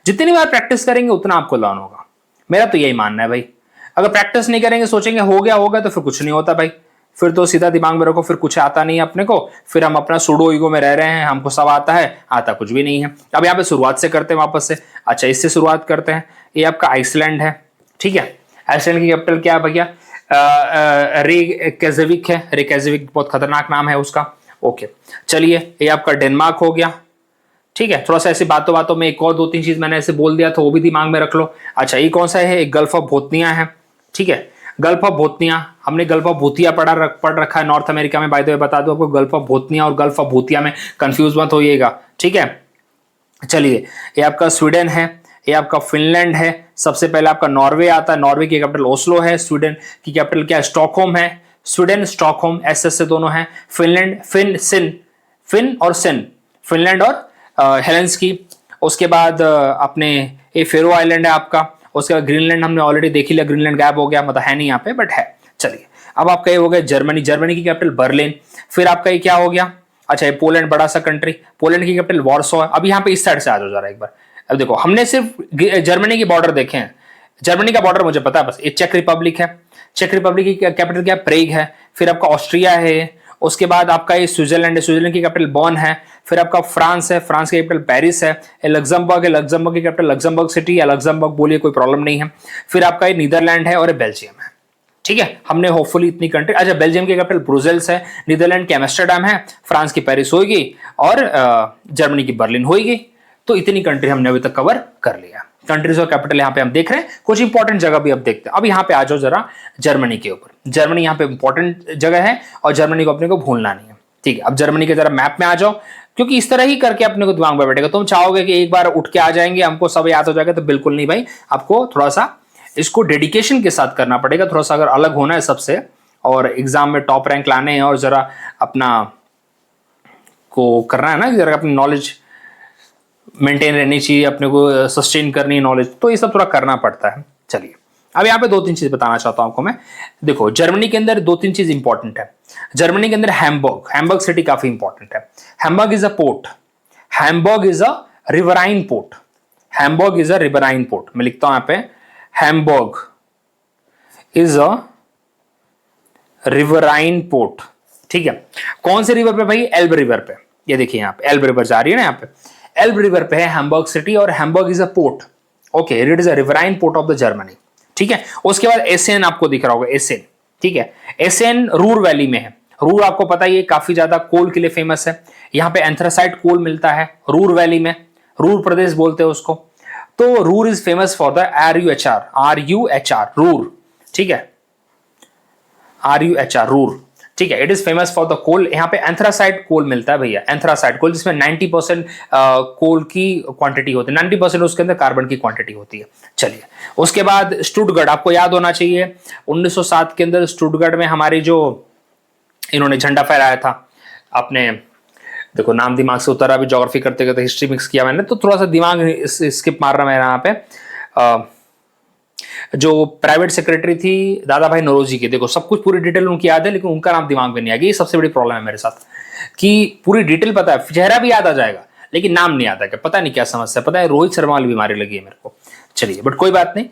A: जितनी बार प्रैक्टिस करेंगे उतना आपको लर्न होगा, मेरा तो यही मानना है भाई। अगर प्रैक्टिस नहीं करेंगे, सोचेंगे हो गया तो फिर कुछ नहीं होता भाई। फिर तो सीधा दिमाग में रखो, फिर कुछ आता नहीं है अपने को, फिर हम अपना सूडो ईगो में रह रहे हैं, हमको सब आता है, आता कुछ भी नहीं है। अब यहाँ पे शुरुआत से करते हैं वापस से। अच्छा, इससे शुरुआत करते हैं। ये आपका आइसलैंड है, ठीक है। आइसलैंड की कैपिटल क्या है भैया, रेकयाविक है। रेकयाविक बहुत खतरनाक नाम है उसका। ओके, चलिए, ये आपका डेनमार्क हो गया, ठीक है। थोड़ा सा ऐसी बातों बातों में एक और 2-3 चीज मैंने ऐसे बोल दिया था, वो भी दिमाग में रख लो। अच्छा, ये कौन सा है, एक गल्फ ऑफ बोथनिया है, ठीक है। गल्फ ऑफ बोथनिया, हमने गल्फ ऑफ भूतिया पढ़ रखा है नॉर्थ अमेरिका में। बाय द वे बता दो आपको, गल्फ ऑफ बोथनिया और गल्फ ऑफ भूतिया में कंफ्यूज मत होइएगा, ठीक है। चलिए, ये आपका स्वीडन है, ये आपका फिनलैंड है। सबसे पहले आपका नॉर्वे आता है, नॉर्वे की कैपिटल ओस्लो है। स्वीडन की कैपिटल क्या है, स्टॉकहोम है। स्वीडन स्टॉकहोम, SS से दोनों है। फिनलैंड फिन और सिन, फिनलैंड और हेलेंस्की। उसके बाद अपने ये फेरो आइलैंड है आपका। उसके बाद ग्रीनलैंड हमने ऑलरेडी देख लिया, ग्रीनलैंड गायब हो गया, मतलब है नहीं यहाँ पे, बट है। चलिए, अब आपका ये हो गया जर्मनी, जर्मनी की कैपिटल बर्लिन। फिर आपका ये क्या हो गया, अच्छा ये पोलैंड, बड़ा सा कंट्री, पोलैंड की कैपिटल वॉर्सो है। अब यहाँ पे इस साइड से आ जाओ जरा एक बार। अब देखो, हमने सिर्फ जर्मनी की बॉर्डर देखे हैं, जर्मनी का बॉर्डर मुझे पता है बस। ये चेक रिपब्लिक है, चेक रिपब्लिक की कैपिटल क्या है, प्रेग है। फिर आपका ऑस्ट्रिया है। उसके बाद आपका ये स्विट्जरलैंड है, स्विट्जरलैंड की कैपिटल बॉर्न है। फिर आपका फ्रांस है, फ्रांस की कैपिटल पेरिस है। लग्जमबर्ग है, लग्जमबर्ग की कैपिटल लग्जमबर्ग सिटी या लग्जमबर्ग बोलिए, कोई प्रॉब्लम नहीं है। फिर आपका ये नीदरलैंड है और ये बेल्जियम है, ठीक है। हमने होपफुली इतनी कंट्री। अच्छा, बेल्जियम की कैपिटल ब्रुसेल्स है, नीदरलैंड की एम्स्टर्डम है, फ्रांस की पेरिस होगी और जर्मनी की बर्लिन होगी। तो इतनी कंट्री हमने अभी तक कवर कर लिया। कंट्रीज और कैपिटल यहाँ पे हम देख रहे हैं, कुछ इंपॉर्टेंट जगह भी अब देखते हैं। अब यहाँ पे आ जाओ जरा जर्मनी के ऊपर। जर्मनी यहाँ पे इंपॉर्टेंट जगह है और जर्मनी को अपने को भूलना नहीं है, ठीक है। अब जर्मनी के जरा मैप में आ जाओ, क्योंकि इस तरह ही करके अपने को दिमाग में बैठेगा। तुम चाहोगे कि एक बार उठ के आ जाएंगे, हमको सब याद हो जाएगा, तो बिल्कुल नहीं भाई। आपको थोड़ा सा इसको डेडिकेशन के साथ करना पड़ेगा, थोड़ा सा अगर अलग होना है सबसे और एग्जाम में टॉप रैंक लाने हैं और जरा अपना को करना है ना, जरा अपनी नॉलेज मेंटेन रहनी चाहिए, अपने को सस्टेन करनी है नॉलेज, तो ये सब थोड़ा करना पड़ता है। चलिए, अब यहाँ पे 2-3 चीज बताना चाहता हूं आपको मैं। देखो, जर्मनी के अंदर 2-3 चीज इंपॉर्टेंट है। जर्मनी के अंदर हैम्बर्ग सिटी काफी इंपॉर्टेंट है। Hamburg is a port, Hamburg is a riverine port, Hamburg is a riverine port. मैं लिखता हूं यहाँ पे, Hamburg is a riverine port, ठीक है। कौन से रिवर पे भाई, एल्ब रिवर पे। ये देखिए यहाँ पे एल्ब रिवर जा रही है ना, यहाँ पे एल्ब रिवर पे है हैम्बर्ग सिटी और Hamburg is a port, okay. It is a riverine port of the Germany, ठीक है। उसके बाद एसेन आपको दिख रहा होगा, एसेन, ठीक है। एसेन रूर वैली में है। रूर आपको पता ही है काफी ज्यादा कोल के लिए फेमस है। यहाँ पे एंथ्रासाइट कोल मिलता है रूर वैली में, रूर प्रदेश बोलते हैं उसको। तो Ruhr is famous for the RUHR Ruhr, ठीक है, RUHR रूर, ठीक है। It is famous for the coal. यहाँ पे एंथ्रासाइट कोल मिलता है भैया, एंथ्रासाइट कोल, जिसमें 90% कोल की क्वांटिटी होती है, 90% उसके अंदर कार्बन की क्वांटिटी होती है। चलिए, उसके बाद स्टुटगर्ट आपको याद होना चाहिए। 1907 के अंदर स्टुटगर्ट में हमारी जो इन्होंने झंडा फहराया था, आपने देखो नाम दिमाग से उतरा, अभी ज्योग्राफी करते करते हिस्ट्री मिक्स किया मैंने, तो थोड़ा सा दिमाग स्किप मार रहा मेरा यहाँ पे। जो प्राइवेट सेक्रेटरी थी दादा भाई नौरोजी की, देखो सब कुछ पूरी डिटेल उनकी याद है, लेकिन उनका नाम दिमाग में नहीं आ गया। ये सबसे बड़ी प्रॉब्लम है मेरे साथ, कि पूरी डिटेल पता है, चेहरा भी याद आ जाएगा, लेकिन नाम नहीं आता। क्या पता नहीं क्या समस्या, पता है रोहित शर्मा वाली बीमारी लगी है मेरे को। चलिए, बट कोई बात नहीं।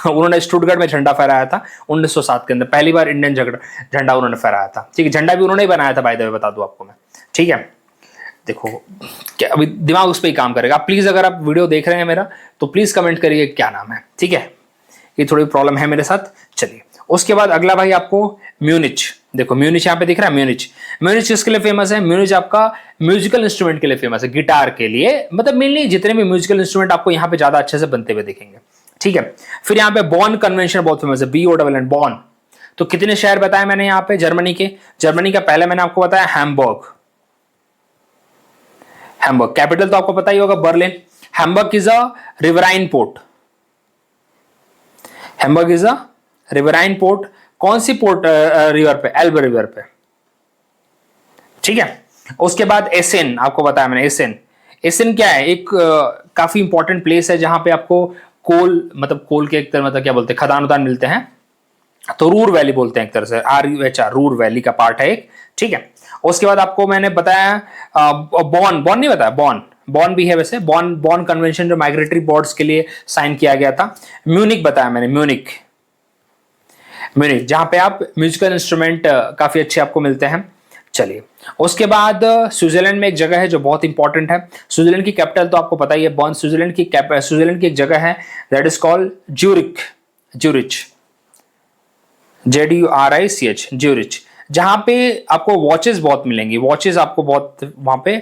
A: उन्होंने स्टुटगर्ट में झंडा फहराया था 1907 के अंदर, पहली बार इंडियन झंडा उन्होंने फहराया था, ठीक है। झंडा भी उन्होंने ही बनाया था, बाय द वे बता दूं आपको मैं, ठीक है। देखो क्या अभी दिमाग उस पर ही काम करेगा। प्लीज अगर आप वीडियो देख रहे हैं मेरा, तो प्लीज कमेंट करिए क्या नाम है, ठीक है। ये थोड़ी प्रॉब्लम है मेरे साथ। चलिए, उसके बाद अगला भाई आपको म्यूनिच, देखो म्यूनिच यहाँ पे दिख रहा है। म्यूनिच किसके लिए फेमस है, म्यूनिच आपका म्यूजिकल इंस्ट्रूमेंट के लिए फेमस है, गिटार के लिए, मतलब मेनली जितने भी म्यूजिकल इंस्ट्रूमेंट आपको यहाँ पे ज्यादा अच्छे से बनते हुए दिखेंगे, ठीक है। फिर यहाँ पे बॉन कन्वेंशन बहुत फेमस है, BONN बॉन, तो कितने शहर बताए मैंने यहां पे जर्मनी के? जर्मनी का पहले मैंने आपको बताया हैम्बर्ग। हैम्बर्ग कैपिटल तो आपको पता ही होगा Berlin. Hamburg is a riverine port. Hamburg is a riverine port. कौन सी पोर्ट रिवर पे? एल्ब रिवर पे, ठीक है। उसके बाद एसेन, आपको बताया मैंने एसेन। एसेन क्या है? एक काफी इंपॉर्टेंट प्लेस है जहां पे आपको कोल, मतलब कोल के एक तरह मतलब क्या बोलते हैं, खदान उदान मिलते हैं, तो रूर वैली बोलते हैं एक तरह से, RUHR, रूर वैली का पार्ट है एक, ठीक है। उसके बाद आपको मैंने बताया बॉन, बॉन नहीं बताया, बॉन, बॉन भी है वैसे, बॉन, बॉन कन्वेंशन जो माइग्रेटरी बर्ड्स के लिए साइन किया गया था। म्यूनिक बताया मैंने, म्यूनिक, म्यूनिक जहां पे आप म्यूजिकल इंस्ट्रूमेंट काफी अच्छे आपको मिलते हैं। चलिए, उसके बाद स्विट्जरलैंड में एक जगह है जो बहुत इंपॉर्टेंट है। स्विट्जरलैंड की कैपिटल तो आपको पता ही है, बॉन। स्विट्जरलैंड की एक जगह है that is called Zurich, Zurich, ZURICH, Zurich, जहां पे आपको वॉचेस बहुत मिलेंगी, वॉचेस आपको बहुत वहां पे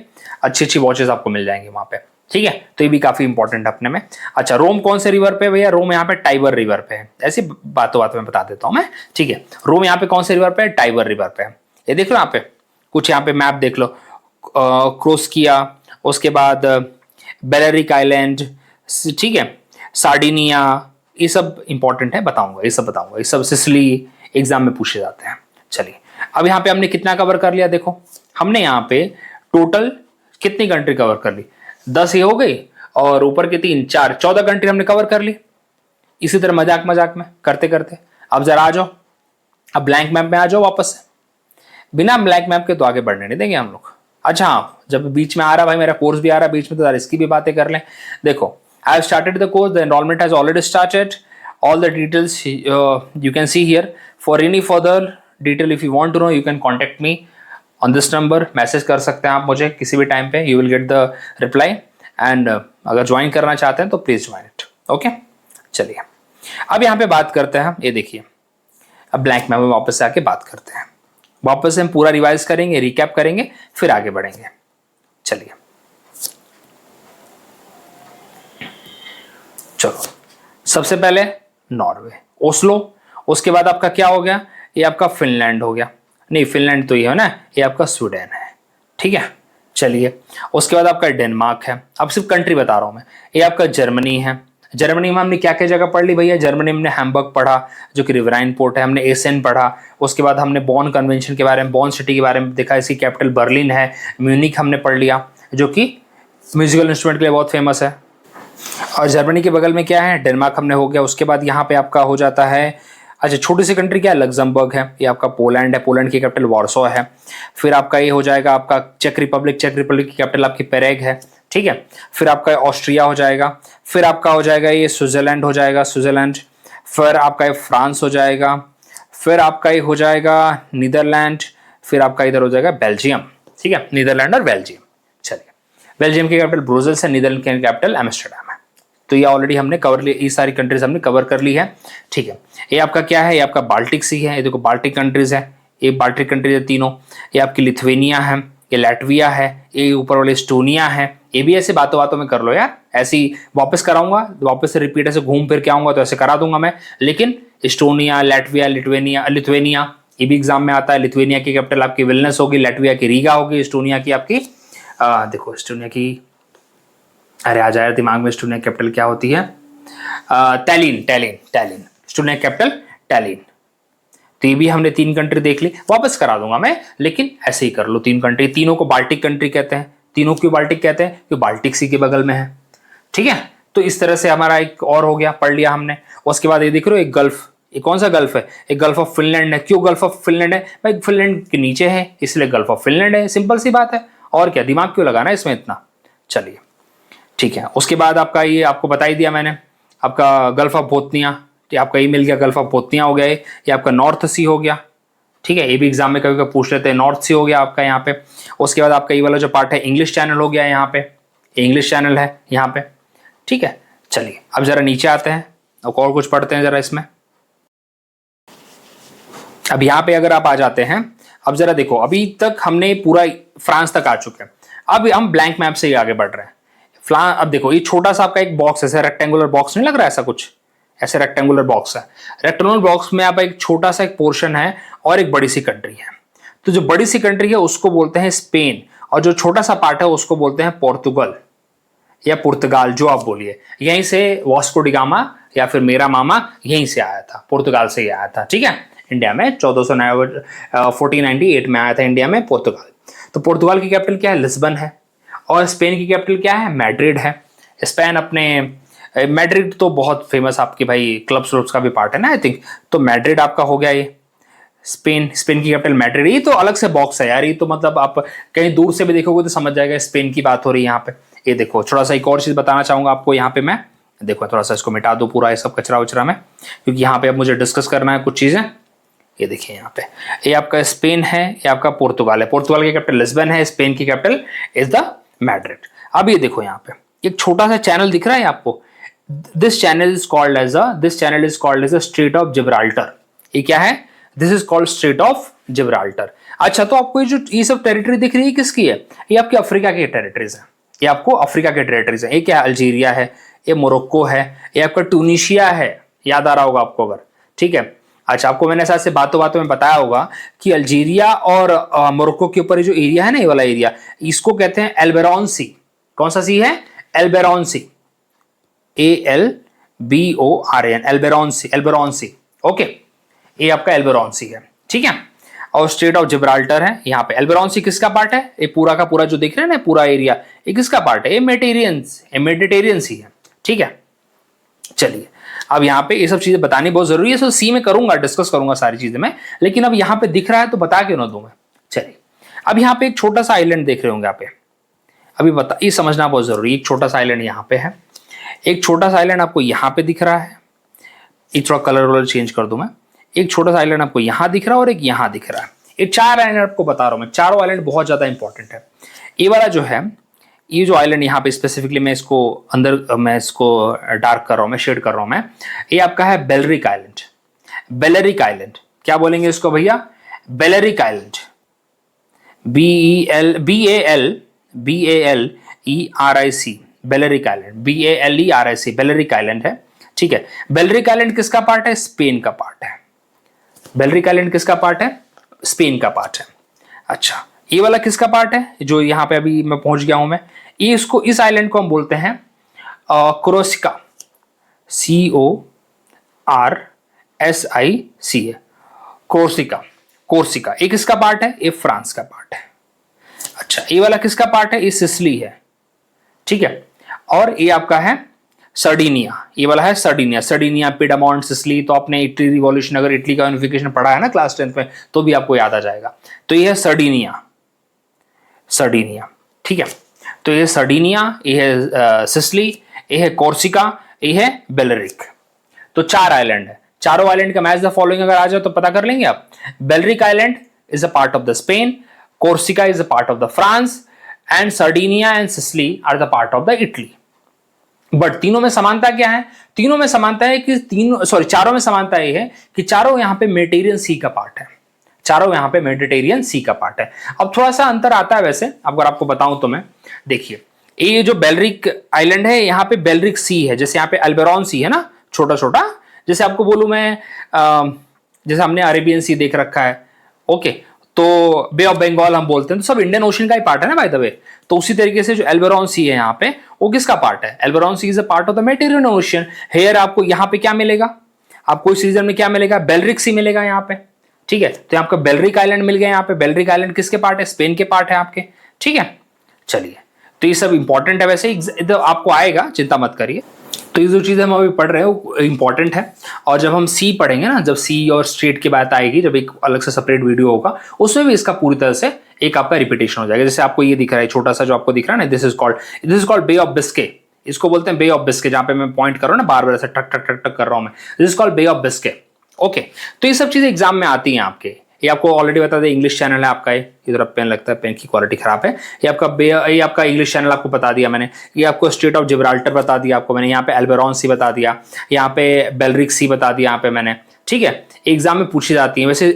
A: अच्छी अच्छी वॉचेस आपको मिल जाएंगी वहां पे, ठीक है। तो ये भी काफी इंपॉर्टेंट है अपने में। अच्छा, रोम कौन से रिवर पे? भैया रोम यहाँ पे टाइबर रिवर पे है। ऐसी बातों में बता देता हूं मैं, ठीक है। रोम यहाँ पे कौन से रिवर पे है? टाइबर रिवर पे है। ये देख लो यहाँ पे, कुछ यहाँ पे मैप देख लो, क्रोस्किया, उसके बाद बेलेरिक आइलैंड, ठीक है, सार्डिनिया, ये सब इंपॉर्टेंट है, बताऊंगा ये सब, बताऊंगा ये सब। सिसिली एग्जाम में पूछे जाते हैं। चलिए, अब यहाँ पे हमने कितना कवर कर लिया? देखो, हमने यहाँ पे टोटल कितनी कंट्री कवर कर ली? 10 ये हो गई, और ऊपर के 3, 4, 14 कंट्री हमने कवर कर ली। इसी तरह मजाक मजाक में करते करते अब जरा आ जाओ, अब ब्लैंक मैप में आ जाओ वापस से। बिना ब्लैक मैप के तो आगे बढ़ने नहीं देंगे हम लोग। अच्छा हाँ, जब बीच में आ रहा भाई मेरा कोर्स भी आ रहा है बीच में, तो यार इसकी भी बातें कर लें। देखो, I have started the course. The enrollment has already started. All the details you can see here. For any further detail, if you want to know, you can contact me on this number. Message कर सकते हैं आप मुझे किसी भी time पे. You will get the reply. And अगर join करना चाहते हैं तो प्लीज ज्वाइन इट. ओके, चलिए अब यहाँ पे बात करते हैं. ये देखिए, अब ब्लैंक मैप में वापस से आके बात करते हैं. वापस से हम पूरा रिवाइज करेंगे, रिकैप करेंगे, फिर आगे बढ़ेंगे. चलिए, चलो सबसे पहले नॉर्वे, ओस्लो. उसके बाद आपका क्या हो गया? ये आपका फिनलैंड हो गया. नहीं, फिनलैंड तो ये है ना, ये आपका स्वीडन है, ठीक है. चलिए, उसके बाद आपका डेनमार्क है. अब सिर्फ कंट्री बता रहा हूं मैं. ये आपका जर्मनी है. जर्मनी में हमने क्या क्या जगह पढ़ ली भैया? जर्मनी में हमने हैम्बर्ग पढ़ा जो कि रिवराइन पोर्ट है. हमने एसेन पढ़ा. उसके बाद हमने बॉन कन्वेंशन के बारे में, बॉन सिटी के बारे में देखा. इसकी कैपिटल बर्लिन है. म्यूनिक हमने पढ़ लिया जो कि म्यूजिकल इंस्ट्रूमेंट के लिए बहुत फेमस है. और जर्मनी के बगल में क्या है? डेनमार्क हमने हो गया. उसके बाद यहाँ पे आपका हो जाता है, अच्छा छोटी सी कंट्री क्या है? लग्जमबर्ग है. ये आपका पोलैंड है. पोलैंड की कैपिटल वार्सो है. फिर आपका ये हो जाएगा आपका चेक रिपब्लिक. चेक रिपब्लिक की कैपिटल आपकी पेरेग है, ठीक है. फिर आपका ऑस्ट्रिया हो जाएगा. फिर आपका हो जाएगा ये स्विट्जरलैंड हो जाएगा, स्विट्जरलैंड. फिर आपका ये फ्रांस हो जाएगा. फिर आपका ये हो जाएगा नीदरलैंड. फिर आपका इधर हो जाएगा बेल्जियम, ठीक है. नीदरलैंड और बेल्जियम. चलिए, बेल्जियम की कैपिटल ब्रुसेल्स है. नीदरलैंड की कैपिटल एम्स्टर्डम है. तो ये ऑलरेडी हमने कवर लिया, ये सारी कंट्रीज हमने कवर कर ली है, ठीक है. ये आपका क्या है? ये आपका बाल्टिक सी है. ये देखो बाल्टिक कंट्रीज है. ये बाल्टिक कंट्रीज है तीनों. ये आपकी लिथुएनिया है, ये लैटविया है, ये ऊपर वाले एस्टोनिया है. ये भी ऐसे बातों बातों में कर लो यार. ऐसे ही वापस कराऊंगा, वापस से रिपीट ऐसे घूम फिर के आऊंगा तो ऐसे करा दूंगा मैं. लेकिन एस्टोनिया, लैटविया, लिथुएनिया ये भी एग्जाम में आता है. लिथुएनिया की कैपिटल आपकी विल्नस होगी. लैटविया की रीगा होगी. एस्टोनिया की आपकी देखो, एस्टोनिया की, अरे आ जाए दिमाग में, एस्टोनिया कैपिटल क्या होती है? Tallinn, Tallinn, Tallinn. Estonia capital Tallinn. तो ये भी हमने 3 कंट्री देख ली. वापस करा दूंगा मैं, लेकिन ऐसे ही कर लो. 3 कंट्री, तीनों को बाल्टिक कंट्री कहते हैं. तीनों क्यों बाल्टिक कहते हैं? क्योंकि बाल्टिक सी के बगल में है, ठीक है. तो इस तरह से हमारा एक और हो गया, पढ़ लिया हमने. उसके बाद ये देख रहे हो एक गल्फ. ये कौन सा गल्फ है? एक गल्फ ऑफ फिनलैंड है. क्यों गल्फ ऑफ फिनलैंड है भाई? फिनलैंड के नीचे है इसलिए गल्फ ऑफ फिनलैंड है. सिंपल सी बात है, और क्या दिमाग क्यों लगाना इसमें इतना. चलिए, ठीक है. उसके बाद आपका ये आपको बता ही दिया मैंने, आपका गल्फ ऑफ बोथनिया. आपका ये मिल गया, गल्फ ऑफ बोथनिया हो गया. ये आपका नॉर्थ सी हो गया, ठीक है. ये भी एग्जाम में कभी कभी पूछ लेते हैं. नॉर्थ सी हो गया आपका यहाँ पे. उसके बाद आपका ये वाला जो पार्ट है इंग्लिश चैनल हो गया यहाँ पे. इंग्लिश चैनल है यहाँ पे, ठीक है. चलिए, अब जरा नीचे आते हैं और कुछ पढ़ते हैं जरा इसमें. अब यहाँ पे अगर आप आ जाते हैं, अब जरा देखो, अभी तक हमने पूरा फ्रांस तक आ चुके हैं. अब हम ब्लैंक मैप से ही आगे बढ़ रहे हैं. अब देखो, ये छोटा सा आपका एक बॉक्स, ऐसा रेक्टेंगुलर बॉक्स नहीं लग रहा है? ऐसा कुछ ऐसे रेक्टेंगुलर बॉक्स है, रेक्टेंगुलर बॉक्स में आप एक छोटा सा एक पोर्शन है और एक बड़ी सी कंट्री है। तो जो बड़ी सी कंट्री है उसको बोलते हैं स्पेन, और जो छोटा सा पार्ट है उसको बोलते हैं पोर्तुगल या पुर्तगाल, जो आप बोलिए। यहीं से वास्को डी गामा या फिर मेरा मामा यहीं से आया था, पुर्तगाल से ही आया था, ठीक है। इंडिया में 1498 में आया था इंडिया में पुर्तगाल। तो पुर्तगाल की कैपिटल क्या है? लिस्बन है। और स्पेन की कैपिटल क्या है? मैड्रिड है। स्पेन अपने मैड्रिड तो बहुत फेमस आपके भाई क्लब्स व्लब्स का भी पार्ट है ना, आई थिंक। तो मैड्रिड आपका हो गया ये। स्पेन की कैपिटल मैड्रिड। ये तो अलग से बॉक्स है यार, ये तो मतलब आप कहीं दूर से भी देखोगे तो समझ जाएगा स्पेन की बात हो रही है यहाँ पे। ये देखो, थोड़ा सा एक और चीज बताना चाहूंगा आपको यहाँ पे मैं। देखो थोड़ा सा इसको मिटा दो पूरा ये सब कचरा वचरा में, क्योंकि यहाँ पे अब मुझे डिस्कस करना है कुछ चीजें। ये देखिए यहाँ पे, ये आपका स्पेन है, ये आपका पुर्तगाल है। पुर्तगाल की कैपिटल लिस्बन है, स्पेन की कैपिटल इज द मैड्रिड। अब ये देखो यहाँ पे एक छोटा सा चैनल दिख रहा है आपको। This channel is called as a Strait of Gibraltar. ये क्या है? This is called Strait of Gibraltar. अच्छा, तो आपको ये सब टेरिटरी दिख रही है किसकी है? ये आपकी अफ्रीका की टेरिटरीज है। ये आपको अफ्रीका के टेरिटरीज है। ये क्या है? अल्जीरिया है, ये मोरक्को है, ये आपका ट्यूनीशिया है। याद आ रहा होगा आपको अगर, ठीक है। अच्छा, आपको मैंने ऐसे बातों बातों में बताया होगा कि अल्जीरिया और मोरक्को के ऊपर जो एरिया है ना, ये वाला एरिया, इसको कहते हैं एल्बेरॉन सी। कौन सा सी है? एल्बेरॉन सी, ALBORAN, एल्बेरॉन सी। ओके, ये आपका एल्बेरॉन सी है, ठीक है। और स्ट्रेट ऑफ जिब्राल्टर है यहाँ पे। एल्बेरॉन सी किसका पार्ट है? ये पूरा का पूरा जो देख रहे हैं ना, पूरा एरिया, ये किसका पार्ट है? ये मेडिटेरियन सी है, ठीक है। चलिए, अब यहाँ पे ये सब चीजें बतानी बहुत जरूरी है। सो सी में करूंगा, डिस्कस करूंगा सारी चीजें मैं, लेकिन अब यहाँ पे दिख रहा है तो बता क्यों ना दूं मैं। चलिए, अब यहाँ पे एक छोटा सा आइलैंड देख रहे होंगे यहाँ पे। अभी बता, ये समझना बहुत जरूरी है। एक छोटा सा आइलैंड यहाँ पे है, एक छोटा सा आइलैंड आपको यहाँ पे दिख रहा है। ये थोड़ा कलर चेंज कर दूं मैं। एक छोटा सा आइलैंड आपको यहाँ दिख रहा है और एक यहाँ दिख रहा है। ये 4 आइलैंड आपको बता रहा हूं मैं। चारों आइलैंड बहुत ज्यादा इंपॉर्टेंट है। ये वाला जो है, ये जो आइलैंड यहाँ पे स्पेसिफिकली मैं इसको डार्क कर रहा हूँ, मैं शेड कर रहा हूँ मैं। ये आपका है बेलरिक आइलैंड। बेलरिक आइलैंड क्या बोलेंगे इसको भैया? Balearic Island, BALERIC, Balearic Island, BALERIC, Balearic Island है, ठीक है। बेलरिक आइलैंड किसका पार्ट है? स्पेन का पार्ट है। बेलरिक आइलैंड किसका पार्ट है? स्पेन का पार्ट है। अच्छा, ये वाला किसका पार्ट है? जो यहाँ पे अभी मैं पहुंच गया हूं मैं, ये इसको, इस आइलैंड को हम बोलते हैं कोर्सिका, CORSICA, कोर्सिका। कोर्सिका ये किसका पार्ट है? ये फ्रांस का पार्ट है। अच्छा, ये वाला किसका पार्ट है? ये सिसिली है, ठीक है। और ये आपका है सर्डिनिया। ये वाला है सर्डिनिया, पिडामोंट, सिसिली। तो आपने इटली रिवॉल्यूशन, अगर इटली का यूनिफिकेशन पढ़ा है ना क्लास 10th में, तो भी आपको याद आ जाएगा। तो ये है सर्डिनिया, ठीक है। तो ये सर्डिनिया, ये है सिसिली, ये है कोर्सिका, ये है बेलरिक। तो 4 आइलैंड है। चारों आइलैंड का मैच द फॉलोइंग अगर आ जाए तो पता कर लेंगे आप। Balearic Island is a part of the Spain, Corsica is a part of the France, and Sardinia and Sicily are the part of the Italy. But तीनों में समानता क्या है? तीनों में समानता है कि चारों में समानता ये है कि चारों यहाँ पे मेडिटेरियन सी का पार्ट है। चारों यहाँ पे मेडिटेरियन सी का पार्ट है। अब थोड़ा सा अंतर आता है वैसे, अगर आपको बताऊं तो मैं, देखिए ये जो बेलरिक आइलैंड है, यहाँ पे बेलरिक सी है, जैसे यहाँ पे एल्बेरॉन सी है ना, छोटा छोटा। जैसे आपको बोलूं मैं, जैसे हमने अरेबियन सी देख रखा है, ओके, तो बे ऑफ बंगाल हम बोलते हैं, तो सब इंडियन ओशन का ही पार्ट है ना बाय द वे। तो उसी तरीके से जो एल्बेरॉन सी है यहाँ पे, वो किसका पार्ट है? Alboran sea is a part of the Mediterranean ocean. Here आपको यहाँ पे क्या मिलेगा? आपको इस रीजन में क्या मिलेगा? बेलरिक सी मिलेगा यहाँ पे, ठीक है। तो आपका बेलरिक आइलैंड मिल गया यहाँ पे। बेलरिक आइलैंड किसके पार्ट है? स्पेन के पार्ट है आपके, ठीक है। चलिए, तो ये सब इंपॉर्टेंट है वैसे, तो आपको आएगा, चिंता मत करिए। तो ये जो चीज़ हम अभी पढ़ रहे हो इंपॉर्टेंट है। और जब हम सी पढ़ेंगे ना, जब सी और स्ट्रेट की बात आएगी, जब एक अलग से सेपरेट वीडियो होगा, उसमें भी इसका पूरी तरह से एक आपका रिपीटेशन हो जाएगा। जैसे आपको ये दिख रहा है छोटा सा जो आपको दिख रहा है ना, this is called Bay of Biscay. इसको बोलते हैं बे ऑफ बिस्के, जहां पे मैं पॉइंट कर रहा हूँ ना, बार बार ऐसे टक टक टक टक कर रहा हूं मैं। This is called Bay of Biscay, okay. तो ये सब चीजें एग्जाम में आती हैं आपके। ये आपको ऑलरेडी बता दें, इंग्लिश चैनल है आपका। ये इधर पेन लगता है, पेन की क्वालिटी खराब है। ये आपका इंग्लिश चैनल आपको बता दिया मैंने। ये आपको स्ट्रेट ऑफ जिब्राल्टर बता दिया आपको मैंने। यहाँ पे एल्बेरॉन सी बता दिया, यहाँ पे बेलरिक सी बता दिया यहाँ पे मैंने, ठीक है। एग्जाम में पूछी जाती है वैसे।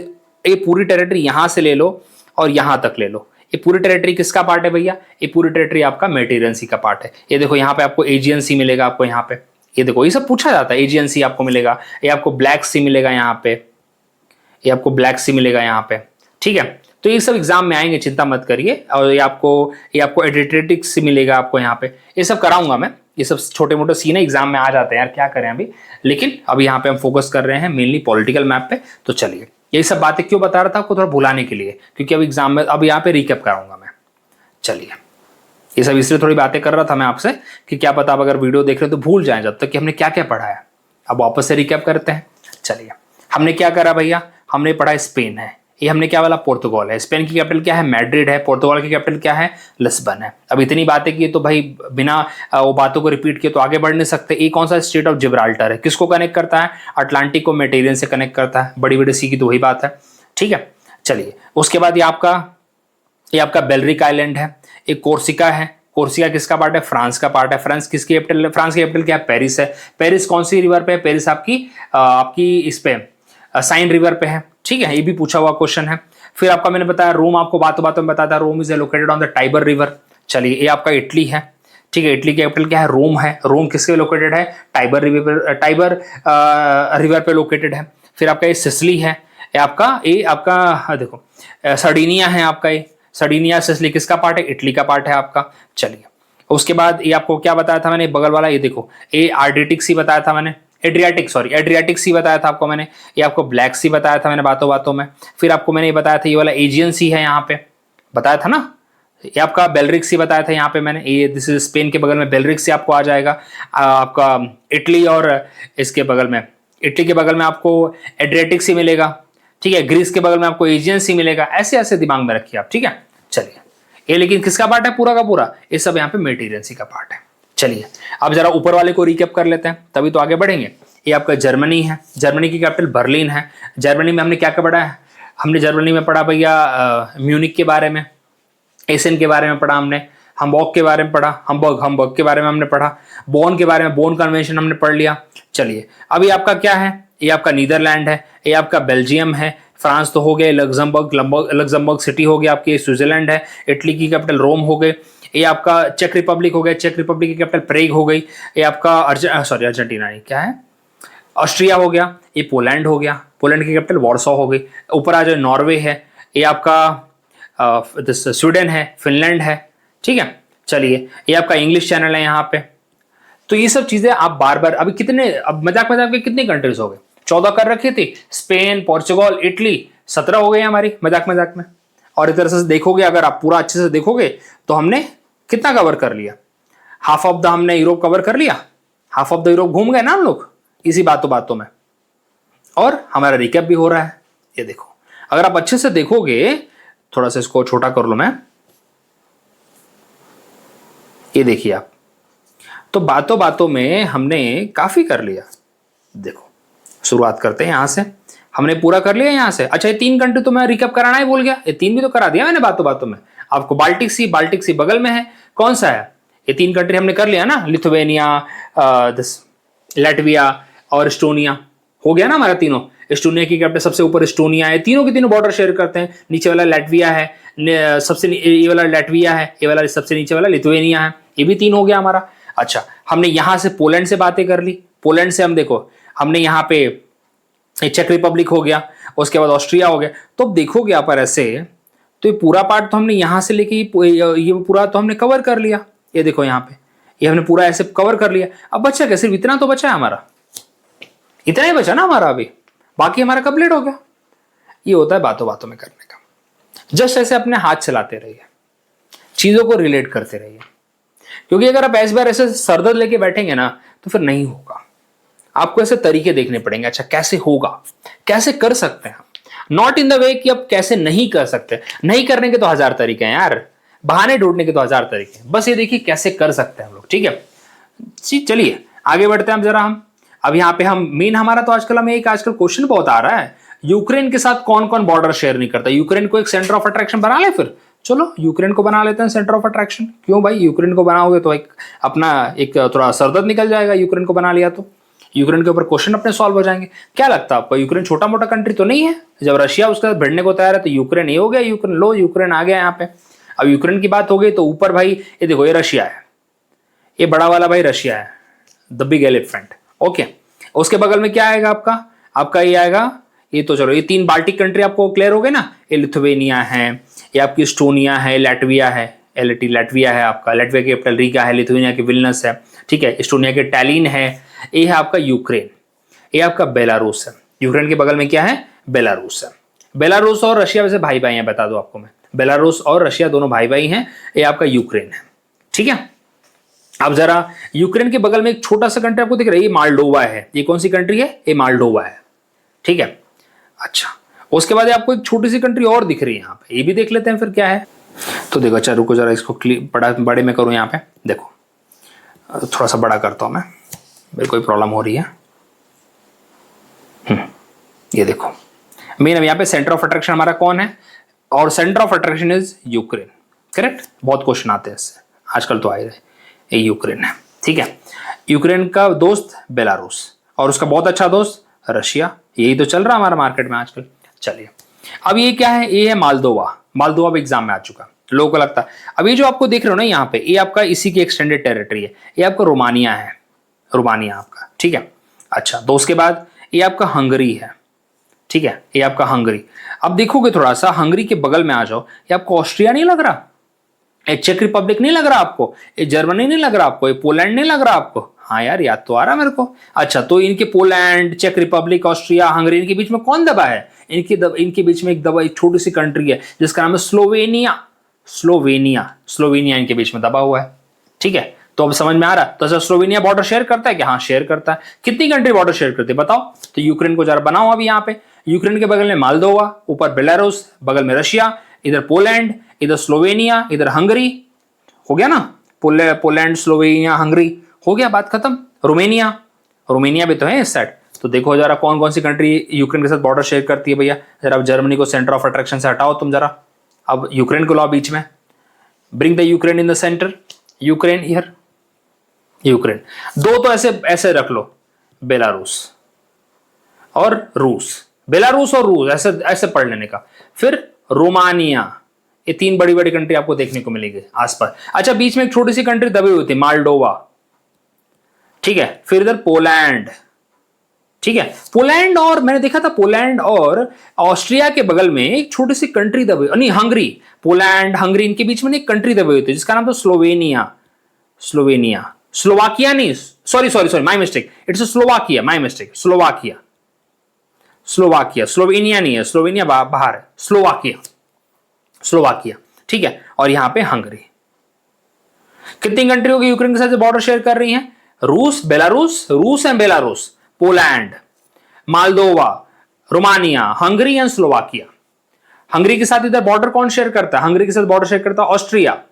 A: ये पूरी टेरिटरी यहाँ से ले लो और यहाँ तक ले लो। ये पूरी टेरिटरी किसका पार्ट है भैया? ये पूरी टेरिटरी आपका मेडिटेरियन सी का पार्ट है। ये देखो यहाँ पे आपको एजियन सी मिलेगा, आपको यहाँ पे ये देखो, ये सब पूछा जाता है। एजियन सी आपको मिलेगा, ये आपको ब्लैक सी मिलेगा यहाँ पे, ये आपको ब्लैक सी मिलेगा यहाँ पे, ठीक है। तो ये सब एग्जाम में आएंगे, चिंता मत करिए। और ये आपको एडिट्रेटिक सी मिलेगा आपको यहाँ पे, ये सब कराऊंगा मैं। ये सब छोटे मोटे सीन एग्जाम में आ जाते हैं यार, क्या करें अभी। लेकिन अभी यहाँ पे हम फोकस कर रहे हैं मेनली पॉलिटिकल मैप पे। तो चलिए, यही सब बातें क्यों बता रहा था आपको, थोड़ा भुलाने के लिए, क्योंकि अब एग्जाम में अब यहाँ पे रिकैप कराऊंगा मैं। चलिए, ये सब इसलिए थोड़ी बातें कर रहा था मैं आपसे कि क्या पता आप अगर वीडियो देख रहे हो तो भूल जाएं जब तक कि हमने क्या क्या पढ़ा है। अब वापस से रिकैप करते हैं। चलिए, हमने क्या करा भैया, हमने पढ़ा स्पेन है, ये हमने क्या बोला, पोर्तुगाल है। स्पेन की कैपिटल क्या है, मैड्रिड है। पोर्तुगाल की कैपिटल क्या है, लिस्बन है। अब इतनी बातें की तो भाई बिना वो बातों को रिपीट किए तो आगे बढ़ नहीं सकते। ये कौन सा स्टेट ऑफ जिब्राल्टर है, किसको कनेक्ट करता है, अटलांटिक को मेडिटेरियन से कनेक्ट करता है। बड़ी बड़ी सी की तो वही बात है, ठीक है। चलिए, उसके बाद ये आपका बेलरिक आइलैंड है, एक कोर्सिका है। कोर्सिका किसका पार्ट है, फ्रांस का पार्ट है। फ्रांस किसकी कैपिटल है, फ्रांस की कैपिटल क्या है, पेरिस है। पेरिस कौन सी रिवर पे है, पेरिस आपकी इस पे साइन रिवर पे है, ठीक है। ये भी पूछा हुआ क्वेश्चन है। फिर आपका मैंने बताया रोम, आपको बातों बातों में बताया था, Rome is located on the Tiber river. चलिए, ये आपका इटली है, ठीक है। इटली की कैपिटल क्या है, रोम है। रोम किसके लोकेटेड है, टाइबर रिवर पे लोकेटेड है। फिर आपका ये सिसली है, ये आपका देखो सर्डिनिया है। आपका ये सर्डिनिया सिसली किसका पार्ट है, इटली का पार्ट है आपका। चलिए, उसके बाद ये आपको क्या बताया था मैंने, बगल वाला ये देखो, ये आर्डिटिक सी बताया था मैंने, एड्रियाटिक सी बताया था आपको मैंने। ये आपको ब्लैक सी बताया था मैंने बातों बातों में। फिर आपको मैंने ये बताया था, ये वाला एजियन सी है यहाँ पे, बताया था ना। ये आपका बेलरिक सी बताया था यहाँ पे मैंने, ये दिस इज स्पेन के बगल में बेलरिक सी आपको आ जाएगा। आपका इटली और इसके बगल में, इटली के बगल में आपको एड्रियाटिक सी मिलेगा, ठीक है। ग्रीस के बगल में आपको एजियन सी मिलेगा। ऐसे ऐसे दिमाग में रखिए आप, ठीक है। चलिए, ये लेकिन किसका पार्ट है, पूरा का पूरा ये सब यहाँ पे मेडिटेरियन सी का पार्ट है। चलिए, अब जरा ऊपर वाले को रिकैप कर लेते हैं, तभी तो आगे बढ़ेंगे। ये आपका जर्मनी है, जर्मनी की कैपिटल बर्लिन है। जर्मनी में हमने क्या क्या पढ़ा है, हमने जर्मनी में पढ़ा भैया म्यूनिक के बारे में, एसन के बारे में पढ़ा हमने, हम्बर्ग के बारे में पढ़ा, हम्बर्ग के बारे में हमने पढ़ा, बोन के बारे में, बोन कन्वेंशन हमने पढ़ लिया। चलिए, अभी आपका क्या है, ये आपका नीदरलैंड है, ये आपका बेल्जियम है, फ्रांस तो हो गए, लग्जमबर्ग सिटी हो गया आपकी, स्विट्जरलैंड है, इटली की कैपिटल रोम हो गए, ये आपका चेक रिपब्लिक हो गया, चेक रिपब्लिक की कैपिटल प्रेग हो गई, ये आपका अर्जेंटीना नहीं क्या है, ऑस्ट्रिया हो गया, ये पोलैंड हो गया, पोलैंड की कैपिटल वॉर्सो हो गई। ऊपर आ जाए, नॉर्वे है, ये आपका स्वीडन है, फिनलैंड है, ठीक है। चलिए, ये आपका इंग्लिश चैनल है यहाँ पे। तो ये सब चीजें आप बार बार, अभी कितने, अब मजाक के कितनी कंट्रीज हो गए, 14 कर रखी थी, स्पेन, पोर्चुगल, इटली, 17 हो गई हमारी मजाक में। और इस तरह से देखोगे, अगर आप पूरा अच्छे से देखोगे तो हमने कितना कवर कर लिया, हाफ ऑफ द हमने यूरोप कवर कर लिया, हाफ ऑफ द यूरोप घूम गए ना हम लोग इसी बातों में। और हमारा रिकैप भी हो रहा है, ये देखो। अगर आप अच्छे से देखोगे, थोड़ा सा इसको छोटा कर लो मैं, ये देखिए आप, तो बातों में हमने काफी कर लिया। देखो, शुरुआत करते हैं यहां से, हमने पूरा कर लिया यहां से। अच्छा, ये 3 कंट्री तो मैं रिकैप कराना ही भूल गया, ये 3 भी तो करा दिया मैंने बातों में आपको। बाल्टिक सी बगल में है, कौन सा है, ये 3 कंट्री हमने कर लिया ना, लिथुवेनिया, लैटविया और एस्टोनिया, हो गया ना हमारा तीनों। एस्टोनिया की कैपिटल सबसे ऊपर एस्टोनिया है, तीनों के तीनों बॉर्डर शेयर करते हैं। नीचे वाला लैटविया है, सबसे ये वाला लैटविया है, ये वाला सबसे नीचे वाला लिथुवेनिया है, ये भी 3 हो गया हमारा। अच्छा, हमने यहां से पोलैंड से बातें कर ली, पोलैंड से हम देखो, हमने यहाँ पे चेक रिपब्लिक हो गया, उसके बाद ऑस्ट्रिया हो गया। तो अब देखोगे यहाँ पर ऐसे, तो ये पूरा पार्ट तो हमने यहाँ से लेके ये पूरा तो हमने कवर कर लिया। ये देखो यहाँ पे, ये हमने पूरा ऐसे कवर कर लिया। अब बचा क्या, सिर्फ इतना तो बचा है हमारा, इतना ही बचा ना हमारा अभी, बाकी हमारा कंप्लीट हो गया। ये होता है बातों में करने का। जस्ट ऐसे अपने हाथ चलाते रहिए, चीजों को रिलेट करते रहिए, क्योंकि अगर आप ऐसे बार ऐसे सरदर्द लेके बैठेंगे ना तो फिर नहीं होगा। आपको ऐसे तरीके देखने पड़ेंगे, अच्छा कैसे होगा, कैसे कर सकते हैं हम, नॉट इन द वे कि अब कैसे नहीं कर सकते। नहीं करने के तो 1000 तरीके हैं यार, बहाने ढूंढने के तो 1000 तरीके हैं, बस ये देखिए कैसे कर सकते हैं हम लोग, ठीक है। चलिए आगे बढ़ते हैं जरा हम। अब यहाँ पे हम मेन हमारा तो आजकल क्वेश्चन बहुत आ रहा है, यूक्रेन के साथ कौन कौन बॉर्डर शेयर नहीं करता, यूक्रेन को एक सेंटर ऑफ अट्रैक्शन बना ले। फिर चलो यूक्रेन को बना लेते हैं सेंटर ऑफ अट्रैक्शन। क्यों भाई, यूक्रेन को बनाओगे तो एक थोड़ा सरदर्द निकल जाएगा, यूक्रेन को बना लिया तो यूक्रेन के ऊपर क्वेश्चन अपने सॉल्व हो जाएंगे। क्या लगता है आपको, यूक्रेन छोटा मोटा कंट्री तो नहीं है? जब रशिया उसके साथ भिड़ने को तैयार है तो यूक्रेन ये हो गया, यूक्रेन आ गया यहाँ पे। अब यूक्रेन की बात हो गई तो ऊपर भाई ये देखो, ये रशिया है, ये बड़ा वाला भाई रशिया है, द बिग एलिफेंट। ओके, उसके बगल में क्या आएगा आपका, आपका ये आएगा, ये तो चलो ये 3 बाल्टिक कंट्री आपको क्लियर हो गए ना, ये लिथुवेनिया है, ये आपकी इस्टोनिया है, लैटविया है, लैटविया है आपका, लैटविया की कैपिटल रीगा है, लिथुवेनिया की विल्नस है, ठीक है, इस्टोनिया के टैलिन है, ये है आपका यूक्रेन, ये आपका बेलारूस है। यूक्रेन के बगल में क्या है, बेलारूस है। बेलारूस और रशिया वैसे भाई भाई हैं, बता दो आपको मैं, बेलारूस और रशिया दोनों भाई भाई हैं। ये आपका यूक्रेन है, ठीक है। अब जरा यूक्रेन के बगल में एक छोटा सा कंट्री आपको दिख रहा है, ये मालडोवा है। ये कौन सी कंट्री है, ये मालडोवा है, ठीक है। अच्छा, उसके बाद आपको एक छोटी सी कंट्री और दिख रही है यहाँ पे, ये भी देख लेते हैं फिर क्या है। तो देखो, अच्छा रुको जरा, इसको बड़े में करूँ यहाँ पे, देखो थोड़ा सा बड़ा करता हूँ मैं, मेरे कोई प्रॉब्लम हो रही है। ये देखो, मेन अब यहाँ पे सेंटर ऑफ अट्रैक्शन हमारा कौन है, और centre of attraction is Ukraine, correct. बहुत क्वेश्चन आते हैं इससे, आजकल तो आए रहे, ये यूक्रेन है, ठीक है। यूक्रेन का दोस्त बेलारूस, और उसका बहुत अच्छा दोस्त रशिया, यही तो चल रहा है हमारा मार्केट में आजकल। चलिए, अब ये क्या है, ये है मालदोवा। मालदोवा भी एग्जाम में आ चुका, लोगों को लगता है। अब ये जो आपको देख रहे हो ना यहाँ पे, ये आपका इसी की एक्सटेंडेड टेरिटरी है, ये आपका रोमानिया है, रोमानिया आपका, ठीक है। अच्छा, तो उसके बाद ये आपका हंगरी है, ठीक है, ये आपका हंगरी। अब देखोगे थोड़ा सा, हंगरी के बगल में आ जाओ, ये आपको ऑस्ट्रिया नहीं लग रहा, ये चेक रिपब्लिक नहीं लग रहा आपको, ये जर्मनी नहीं लग रहा आपको, ये पोलैंड नहीं लग रहा आपको। हाँ यार, याद तो आ रहा मेरे को। अच्छा, तो इनके पोलैंड, चेक रिपब्लिक, ऑस्ट्रिया, हंगरी, इनके बीच में कौन दबा है, इनके बीच में एक छोटी सी कंट्री है जिसका नाम है स्लोवेनिया। स्लोवेनिया इनके बीच में दबा हुआ है, ठीक है। तो अब समझ में आ रहा, तो स्लोवेनिया बॉर्डर शेयर करता है क्या, हाँ शेयर करता है। कितनी कंट्री बॉर्डर शेयर करती है बताओ, तो यूक्रेन को जरा बनाओ अभी यहाँ पे। यूक्रेन के बगल में मालदोवा, ऊपर बेलारूस, बगल में रशिया, इधर पोलैंड, इधर स्लोवेनिया, इधर हंगरी, हो गया ना, पोलैंड, स्लोवेनिया, हंगरी, हो गया, बात खत्म। रोमेनिया भी तो है इस साइड। तो देखो जरा कौन कौन सी कंट्री यूक्रेन के साथ बॉर्डर शेयर करती है भैया। जरा अब जर्मनी को सेंटर ऑफ अट्रैक्शन से हटाओ तुम जरा, अब यूक्रेन को लाओ बीच में, bring the Ukraine in the centre, Ukraine here, Ukraine. दो तो ऐसे ऐसे रख लो, बेलारूस और रूस, बेलारूस और रूस, ऐसे ऐसे पढ़ लेने का। फिर रोमानिया, ये 3 बड़ी बड़ी कंट्री आपको देखने को मिलेगी आसपास। अच्छा, बीच में एक छोटी सी कंट्री दबी हुई थी, मालडोवा, ठीक है। फिर इधर पोलैंड, ठीक है। पोलैंड, और मैंने देखा था पोलैंड और ऑस्ट्रिया के बगल में एक छोटी सी कंट्री दबी, नहीं हंगरी, पोलैंड हंगरी इनके बीच में एक कंट्री दबी हुई थी जिसका नाम था स्लोवाकिया नहीं, sorry my mistake, it's Slovakia, my mistake, Slovenia नहीं है, स्लोवेनिया बाहर है, स्लोवाकिया, ठीक है। और यहां पे हंगरी। कितनी कंट्री होगी यूक्रेन के साथ बॉर्डर शेयर कर रही हैं, रूस and Belarus, Poland, Moldova, Romania, Hungary and Slovakia. Hungary के साथ इधर बॉर्डर कौन शेयर करता है, हंगरी के साथ बॉर्डर शेयर करता है ऑस्ट्रिया,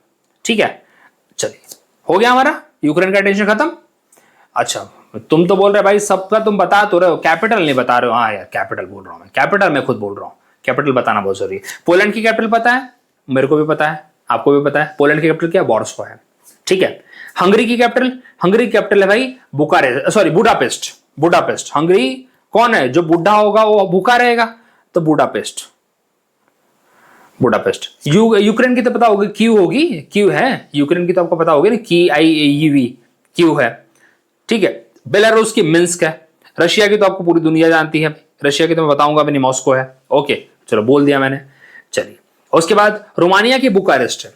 A: ठीक है। चलिए, हो गया हमारा यूक्रेन का टेंशन खत्म। अच्छा, तुम तो बोल रहे भाई सबका तुम बता तो रहे हो, कैपिटल नहीं बता रहे हो। हाँ यार, कैपिटल बोल रहा हूं मैं, कैपिटल मैं खुद बोल रहा हूं, कैपिटल बताना बहुत जरूरी है। पोलैंड की कैपिटल पता है, मेरे को भी पता है, आपको भी पता है। पोलैंड की कैपिटल क्या, वॉर्सो है, ठीक है। हंगरी की कैपिटल है भाई बुडापेस्ट। हंगरी कौन है, जो बुढ़ा होगा वो भूखा रहेगा, तो बुडापेस्ट। यूक्रेन की तो पता होगी, क्यू है, यूक्रेन की तो आपको पता होगी ना, क्यू है, ठीक है। बेलारूस की मिन्स्क है। रशिया की तो आपको पूरी दुनिया जानती है, रशिया की तो मैं बताऊंगा भी नहीं, मॉस्को है। ओके, चलो बोल दिया मैंने। चलिए, उसके बाद रोमानिया की बुकारेस्ट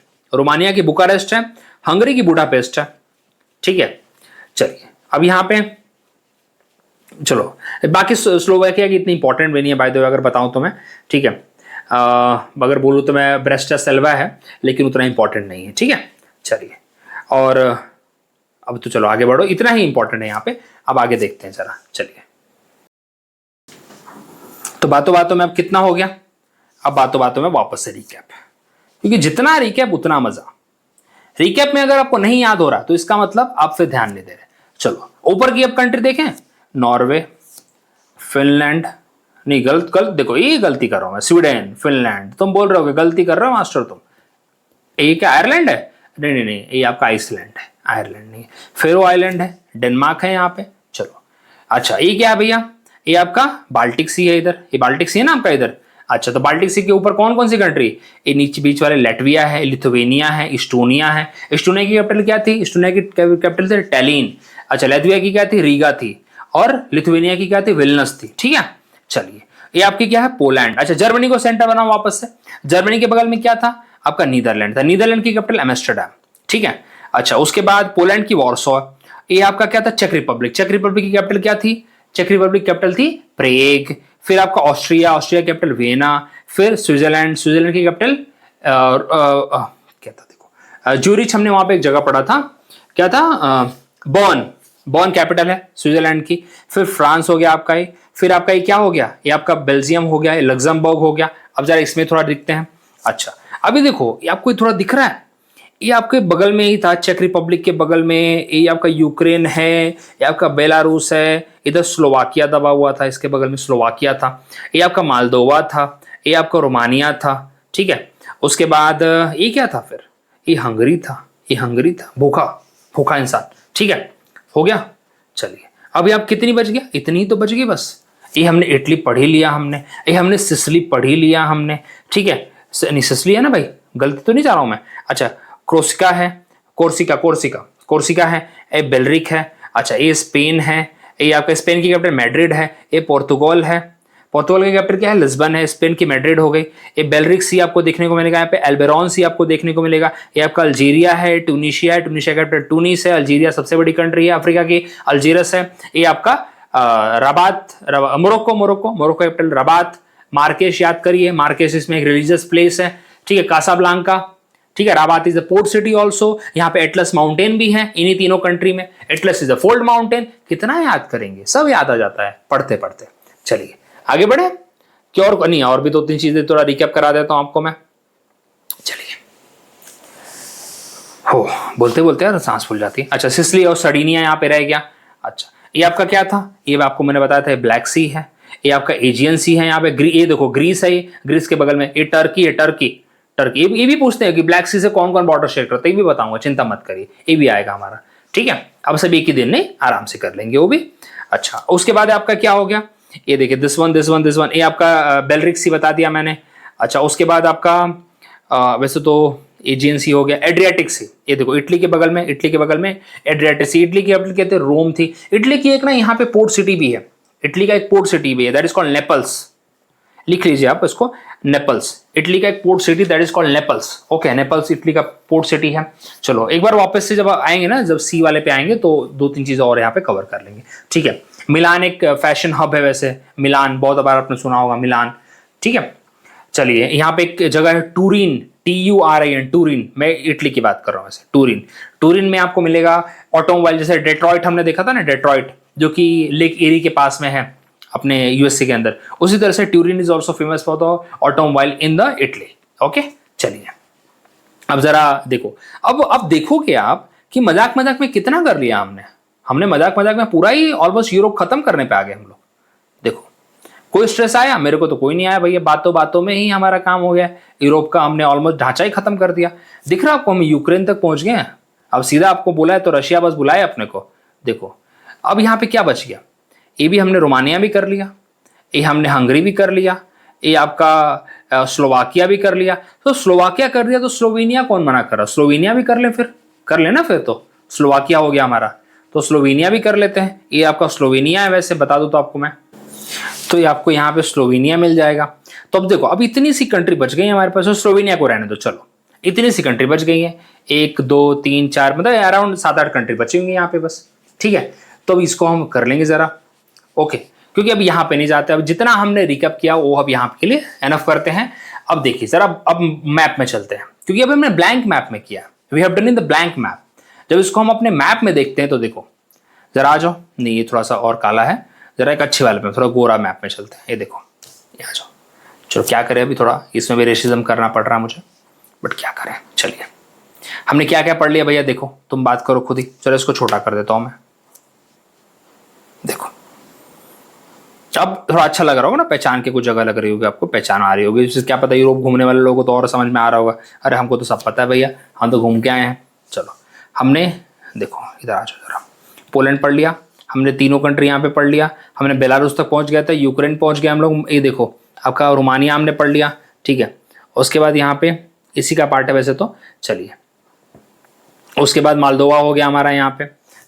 A: है, हंगरी की बुडापेस्ट है, ठीक है। चलिए, अब यहां पे चलो, बाकी स्लोवाकिया की इतनी इंपॉर्टेंट भी नहीं है बाय द वे, अगर बताऊं तो मैं, ठीक है। अगर बोलूं तो मैं ब्रेस्टा सेल्वा है, लेकिन उतना इंपॉर्टेंट नहीं है, ठीक है। चलिए, और अब तो चलो आगे बढ़ो, इतना ही इंपॉर्टेंट है यहाँ पे। अब आगे देखते हैं जरा, चलिए। तो बातों में अब कितना हो गया, अब बातों में वापस से रिकैप, क्योंकि जितना रिकैप उतना मजा। रिकैप में अगर आपको नहीं याद हो रहा तो इसका मतलब आप फिर ध्यान नहीं दे रहे। चलो, ऊपर की अब कंट्री देखें, नॉर्वे, फिनलैंड, नहीं गलत देखो, ये गलती कर रहा हूं मैं, स्वीडन, फिनलैंड, तुम बोल रहे हो कि गलती कर रहे हो मास्टर तुम। ये क्या आयरलैंड है, नहीं, ये आपका आइसलैंड है, आयरलैंड नहीं, फेरो आइलैंड है, डेनमार्क है यहाँ पे। चलो, अच्छा ये क्या है भैया, ये आपका बाल्टिक सी है, इधर ये बाल्टिक सी है ना आपका, इधर अच्छा, तो बाल्टिक सी के ऊपर कौन कौन सी कंट्री? ये नीचे बीच वाले लेटविया है, लिथुवेनिया है, इस्टोनिया है। इस्टोनिया की कैपिटल क्या थी? इस्टोनिया की कैपिटल थी टैलिन। अच्छा, लेटविया की क्या थी? रीगा थी। और लिथुवेनिया की क्या थी? विल्नस थी। ठीक है, चलिए ये आपकी क्या है? पोलैंड। अच्छा, जर्मनी को सेंटर बनाओ वापस से। जर्मनी के बगल में क्या था? आपका नीदरलैंड था। नीदरलैंड की कैपिटल एम्स्टर्डम। ठीक है, अच्छा उसके बाद पोलैंड की वॉर्सो। ये आपका क्या था? चेक रिपब्लिक। चेक रिपब्लिक की कैपिटल क्या थी? चेक रिपब्लिक कैपिटल थी प्रेग। फिर आपका ऑस्ट्रिया, ऑस्ट्रिया कैपिटल वेना। फिर स्विट्जरलैंड, स्विट्जरलैंड की कैपिटल क्या था देखो, ज्यूरिच। हमने वहां पे एक जगह पढ़ा था, क्या था? बर्न। बर्न कैपिटल है स्विट्जरलैंड की। फिर फ्रांस हो गया आपका ये। फिर आपका ये क्या हो गया? ये आपका बेल्जियम हो गया, लग्जमबर्ग हो गया। अब जरा इसमें थोड़ा दिखते हैं। अच्छा, अभी देखो ये आपको थोड़ा दिख रहा है, ये आपके बगल में ही था, चेक रिपब्लिक के बगल में। ये आपका यूक्रेन है, ये आपका बेलारूस है, इधर स्लोवाकिया दबा हुआ था, इसके बगल में स्लोवाकिया था। ये आपका मालदोवा था, ये आपका रोमानिया था। ठीक है, उसके बाद ये क्या था? फिर ये हंगरी था, ये हंगरी था। भूखा भूखा इंसान। ठीक है, हो गया। चलिए अभी आप कितनी बच गया? इतनी ही तो बच गई बस। ये हमने इटली पढ़ ही लिया हमने, ये हमने सिसली पढ़ ही लिया हमने। ठीक है, नहीं सिसली है ना भाई, गलती तो नहीं जा रहा हूं मैं। अच्छा, क्रोसिका है, कोर्सिका कोर्सिका कोर्सिका है, ये बेलरिक है। अच्छा, ये स्पेन है, ये आपका स्पेन की कैपिटल मैड्रिड है। ये पोर्तुगाल है, पोर्तुगाल की कैपिटल क्या है? लिस्बन है। स्पेन की मैड्रिड हो गई। ये बेलरिक सी आपको देखने को मिलेगा, यहाँ पे एल्बेरॉन सी आपको देखने को मिलेगा। ये आपका अल्जीरिया है, ट्यूनिशिया है, ट्यूनिशिया का कैपिटल टूनिस है। अल्जीरिया सबसे बड़ी कंट्री है अफ्रीका की, अल्जीरस है। ये आपका Rabat, Morocco, Morocco, Morocco capital Rabat. Marrakesh याद करिए, मार्केश इसमें एक रिलीजियस प्लेस है। ठीक है, कासाब्लांका। ठीक है, Rabat is the port city also. यहाँ पे एटलस माउंटेन भी है इन्हीं तीनों कंट्री में। Atlas is the fold mountain. कितना याद करेंगे, सब याद आ जाता है पढ़ते पढ़ते। चलिए आगे बढ़े, क्या और नहीं, और भी दो तीन चीजें थोड़ा रिकैप करा देता हूं आपको मैं। चलिए, हो बोलते बोलते यार सांस फूल जाती है। अच्छा, सिसली और सर्डिनिया यहाँ पे रह गया। अच्छा, ये आपका क्या था? ये आपको मैंने बताया था ब्लैक सी है। ये आपका एजियन सी है। यहाँ पे ये देखो ग्रीस है, ये ग्रीस के बगल में। ये टर्की है, टर्की टर्की। ये भी पूछते हैं कि ब्लैक सी से कौन कौन बॉर्डर शेयर करते हैं, ये भी बताऊंगा, चिंता मत करिए, ये भी आएगा हमारा। ठीक है, अब सब एक ही दिन नहीं, आराम से कर लेंगे वो भी। अच्छा, उसके बाद आपका क्या हो गया? ये देखिए this one this one this one, ये आपका बेलरिक सी बता दिया मैंने। अच्छा, उसके बाद आपका वैसे तो एजियन सी हो गया, एड्रियाटिक सी। ये देखो इटली के बगल में, इटली के बगल में एड्रियाटिक सी। इटली की कैपिटल कहते हैं रोम थी। इटली की एक ना यहाँ पे पोर्ट सिटी भी है, इटली का एक पोर्ट सिटी भी है, दैट इज कॉल्ड नेपल्स। लिख लीजिए आप इसको, नेपल्स। इटली का एक port city that is called Naples. Okay, Naples Italy का पोर्ट सिटी है। चलो एक बार वापस से जब आएंगे ना, जब सी वाले पे आएंगे तो दो तीन चीजें और यहाँ पे कवर कर लेंगे। ठीक है, मिलान एक फैशन हब है वैसे, मिलान बहुत बार आपने सुना होगा, मिलान। ठीक है, चलिए यहाँ पे एक जगह है टूरिन, TURIN, टूरिन। मैं इटली की बात कर रहा हूँ वैसे, टूरिन। टूरिन में आपको मिलेगा ऑटोमोबाइल, जैसे डेट्रॉइट हमने देखा था ना, डेट्रॉइट जो कि लेक एरी के पास में है अपने यूएसए के अंदर, उसी तरह से Turin is also famous for the automobile in the Italy. Okay, चलिए अब जरा देखो, अब देखोगे आप कि मजाक मजाक में कितना कर लिया हमने मजाक मजाक में पूरा ही ऑलमोस्ट यूरोप खत्म करने पे आ गए हम लोग। देखो कोई स्ट्रेस आया? मेरे को तो कोई नहीं आया भैया, बातों बातों में ही हमारा काम हो गया। यूरोप का हमने ऑलमोस्ट ढांचा ही खत्म कर दिया। दिख रहा आपको, हम यूक्रेन तक पहुंच गए हैं। अब सीधा आपको बोला है तो रशिया बस बुलाए अपने को। देखो अब यहाँ पे क्या बच गया? ये भी हमने रोमानिया भी कर लिया, ये हमने हंगरी भी कर लिया, ये आपका स्लोवाकिया भी कर लिया। तो स्लोवाकिया कर दिया तो स्लोवेनिया कौन मना कर रहा? स्लोवेनिया भी कर ले, फिर कर लेना। फिर तो स्लोवाकिया हो गया हमारा, तो स्लोवेनिया भी कर लेते हैं। ये आपका स्लोवेनिया है वैसे, बता दूं तो आपको मैं, तो ये आपको यहाँ पे स्लोवेनिया मिल जाएगा। तो अब देखो, अब इतनी सी कंट्री बच गई है हमारे पास, तो स्लोवेनिया को रहने दो। चलो इतनी सी कंट्री बच गई है, 1 2 3 4, मतलब अराउंड 7-8 कंट्री बची होंगी यहाँ पे बस। ठीक है, तो अब इसको हम कर लेंगे जरा। ओके, क्योंकि अब यहाँ पे नहीं जाते, अब जितना हमने रिकैप किया वो अब यहाँ के लिए एनफ करते हैं। अब देखिए सर, अब मैप में चलते हैं, क्योंकि अब हमने ब्लैंक मैप में किया, we have done in the blank map. जब इसको हम अपने मैप में देखते हैं तो देखो जरा आ जाओ, नहीं ये थोड़ा सा और काला है, जरा एक अच्छे वाले में, थोड़ा गोरा मैप में चलते हैं। ये देखो, ये आ जाओ। चलो क्या करें, अभी थोड़ा इसमें भी रेसिज्म करना पड़ रहा है मुझे, बट क्या करें। चलिए हमने क्या क्या पढ़ लिया भैया, देखो तुम बात करो खुद ही। चलो इसको छोटा कर देता हूं मैं। देखो अब थोड़ा अच्छा लग रहा होगा ना, पहचान के कुछ जगह लग रही होगी आपको, पहचान आ रही होगी। इससे क्या पता यूरोप घूमने वाले लोगों को तो और समझ में आ रहा होगा, अरे हमको तो सब पता है भैया, हम तो घूम के आए हैं। चलो हमने देखो इधर आ जाओ जरा, पोलैंड पढ़ लिया हमने, तीनों कंट्री यहाँ पे पढ़ लिया हमने। बेलारूस तक पहुंच गया था, यूक्रेन पहुंच गया हम लोग। ये देखो आपका रोमानिया हमने पढ़ लिया, ठीक है। उसके बाद यहाँ पे इसी का पार्ट है वैसे तो, चलिए। उसके बाद मालदोवा हो गया हमारा यहाँ पे,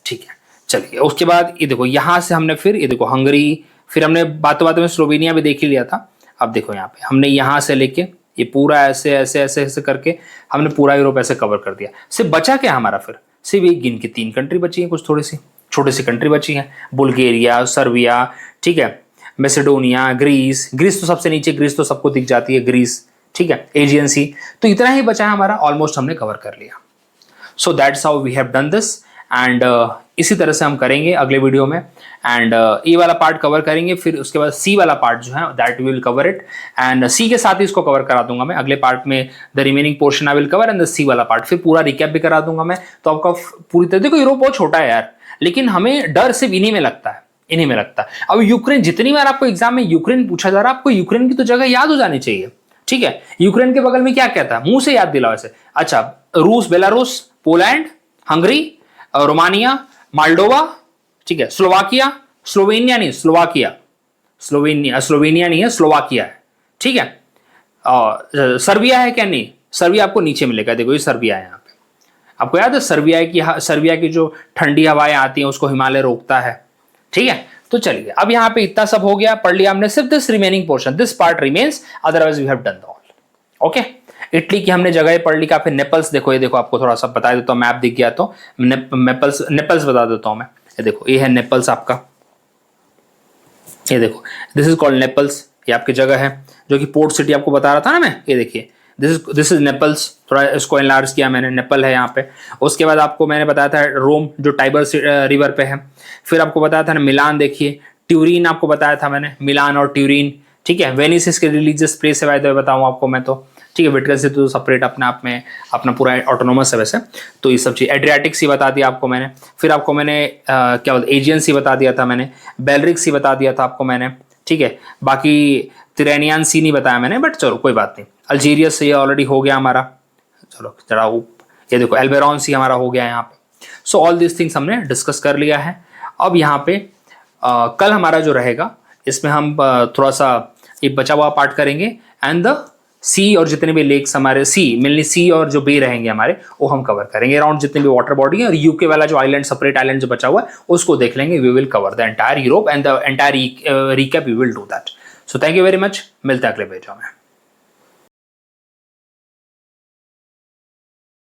A: ठीक है। चलिए उसके बाद ये देखो यहाँ से हमने फिर ये देखो हंगरी, फिर हमने बातों बातों में स्लोवेनिया भी देख ही लिया था। अब देखो यहाँ पे हमने यहाँ से लेके ये पूरा ऐसे ऐसे ऐसे ऐसे करके हमने पूरा यूरोप ऐसे कवर कर दिया। सिर्फ बचा क्या हमारा, फिर सिर्फ एक गिन के 3 कंट्री बची हैं, कुछ थोड़ी सी छोटी सी कंट्री बची हैं, बुल्गारिया, सर्बिया, ठीक है, मैसेडोनिया, ग्रीस। ग्रीस तो सबसे नीचे, ग्रीस तो सबको दिख जाती है, ग्रीस, ठीक है, एजियन सी। तो इतना ही बचा है हमारा, ऑलमोस्ट हमने कवर कर लिया। So that's how we have done this and इसी तरह से हम करेंगे अगले वीडियो में एंड ये वाला पार्ट कवर करेंगे। फिर उसके बाद सी वाला पार्ट जो है that will cover it and sea के साथ ही इसको कवर करा दूंगा मैं अगले पार्ट में। The remaining portion I will cover and the sea वाला पार्ट, फिर पूरा रिकैप भी करा दूंगा मैं। तो आपका पूरी तरह, देखो यूरोप बहुत छोटा है यार, लेकिन हमें डर सिर्फ इन्हीं में लगता है, इन्हीं में लगता है। अब यूक्रेन, जितनी बार आपको एग्जाम में यूक्रेन पूछा जा रहा है, आपको यूक्रेन की तो जगह याद हो जानी चाहिए, ठीक है। यूक्रेन के बगल में क्या कहता है, मुंह से याद दिलाओ ऐसे। अच्छा, रूस, Belarus, Poland, Hungary, Romania, Moldova, ठीक है, स्लोवाकिया, स्लोवेनिया नहीं, स्लोवाकिया, स्लोवेनिया नहीं है, स्लोवाकिया है, ठीक है। और सर्बिया है क्या, नहीं, सर्बिया आपको नीचे मिलेगा, देखो ये सर्बिया है। यहाँ पे आपको याद है सर्बिया की जो ठंडी हवाएं आती हैं उसको हिमालय रोकता है, ठीक है। तो चलिए अब यहाँ पे इतना सब हो गया, पढ़ लिया हमने। सिर्फ this remaining portion, this part remains, otherwise we have done the all. Okay, Italy की हमने जगह पढ़ ली। का फिर नेपल्स, देखो ये देखो, आपको थोड़ा सा बता देता हूँ, मैप दिख गया तो नेपल्स बता देता हूँ मैं। ये देखो, ये है नेपल्स आपका, ये देखो, दिस इज कॉल्ड नेपल्स। ये आपकी जगह है जो कि पोर्ट सिटी आपको बता रहा था ना मैं, ये देखिए, दिस इज नेपल्स। थोड़ा इसको एनलार्ज किया मैंने, नेपल है यहाँ पे। उसके बाद आपको मैंने बताया था रोम, जो टाइबर रिवर पे है। फिर आपको बताया था ना मिलान, देखिए, ट्यूरिन आपको बताया था मैंने, मिलान और ट्यूरिन, ठीक है। वेनिस इसके रिलीजियस प्लेस है, वायदे बताऊँ आपको मैं तो, ठीक है। वेटिकन सिटी तो सेपरेट अपने आप में अपना पूरा ऑटोनोमस है वैसे। तो ये सब चीज़, एड्रियाटिक सी बता दिया आपको मैंने। फिर आपको मैंने क्या बोलते, एजियन सी बता दिया था मैंने, बेलरिक सी बता दिया था आपको मैंने, ठीक है। बाकी तिरेनियन सी नहीं बताया मैंने, बट चलो कोई बात नहीं। अल्जीरिया से ये ऑलरेडी हो गया हमारा, चलो जरा ये देखो, एल्बेरॉन सी हमारा हो गया है यहाँ पे। सो ऑल दिस थिंग्स हमने डिस्कस कर लिया है। अब यहाँ पे कल हमारा जो रहेगा, इसमें हम थोड़ा सा ये बचा हुआ पार्ट करेंगे एंड द सी और जितने भी लेक्स हमारे, मेनली सी और जो बे रहेंगे हमारे, वो हम कवर करेंगे। अराउंड जितने भी वाटर बॉडी है, और यूके वाला जो आइलैंड, सेपरेट आइलैंड जो बचा हुआ है, उसको देख लेंगे। We will cover the entire Europe and the entire recap, we will do that. So thank you very much, मिलते हैं अगले वीडियो में।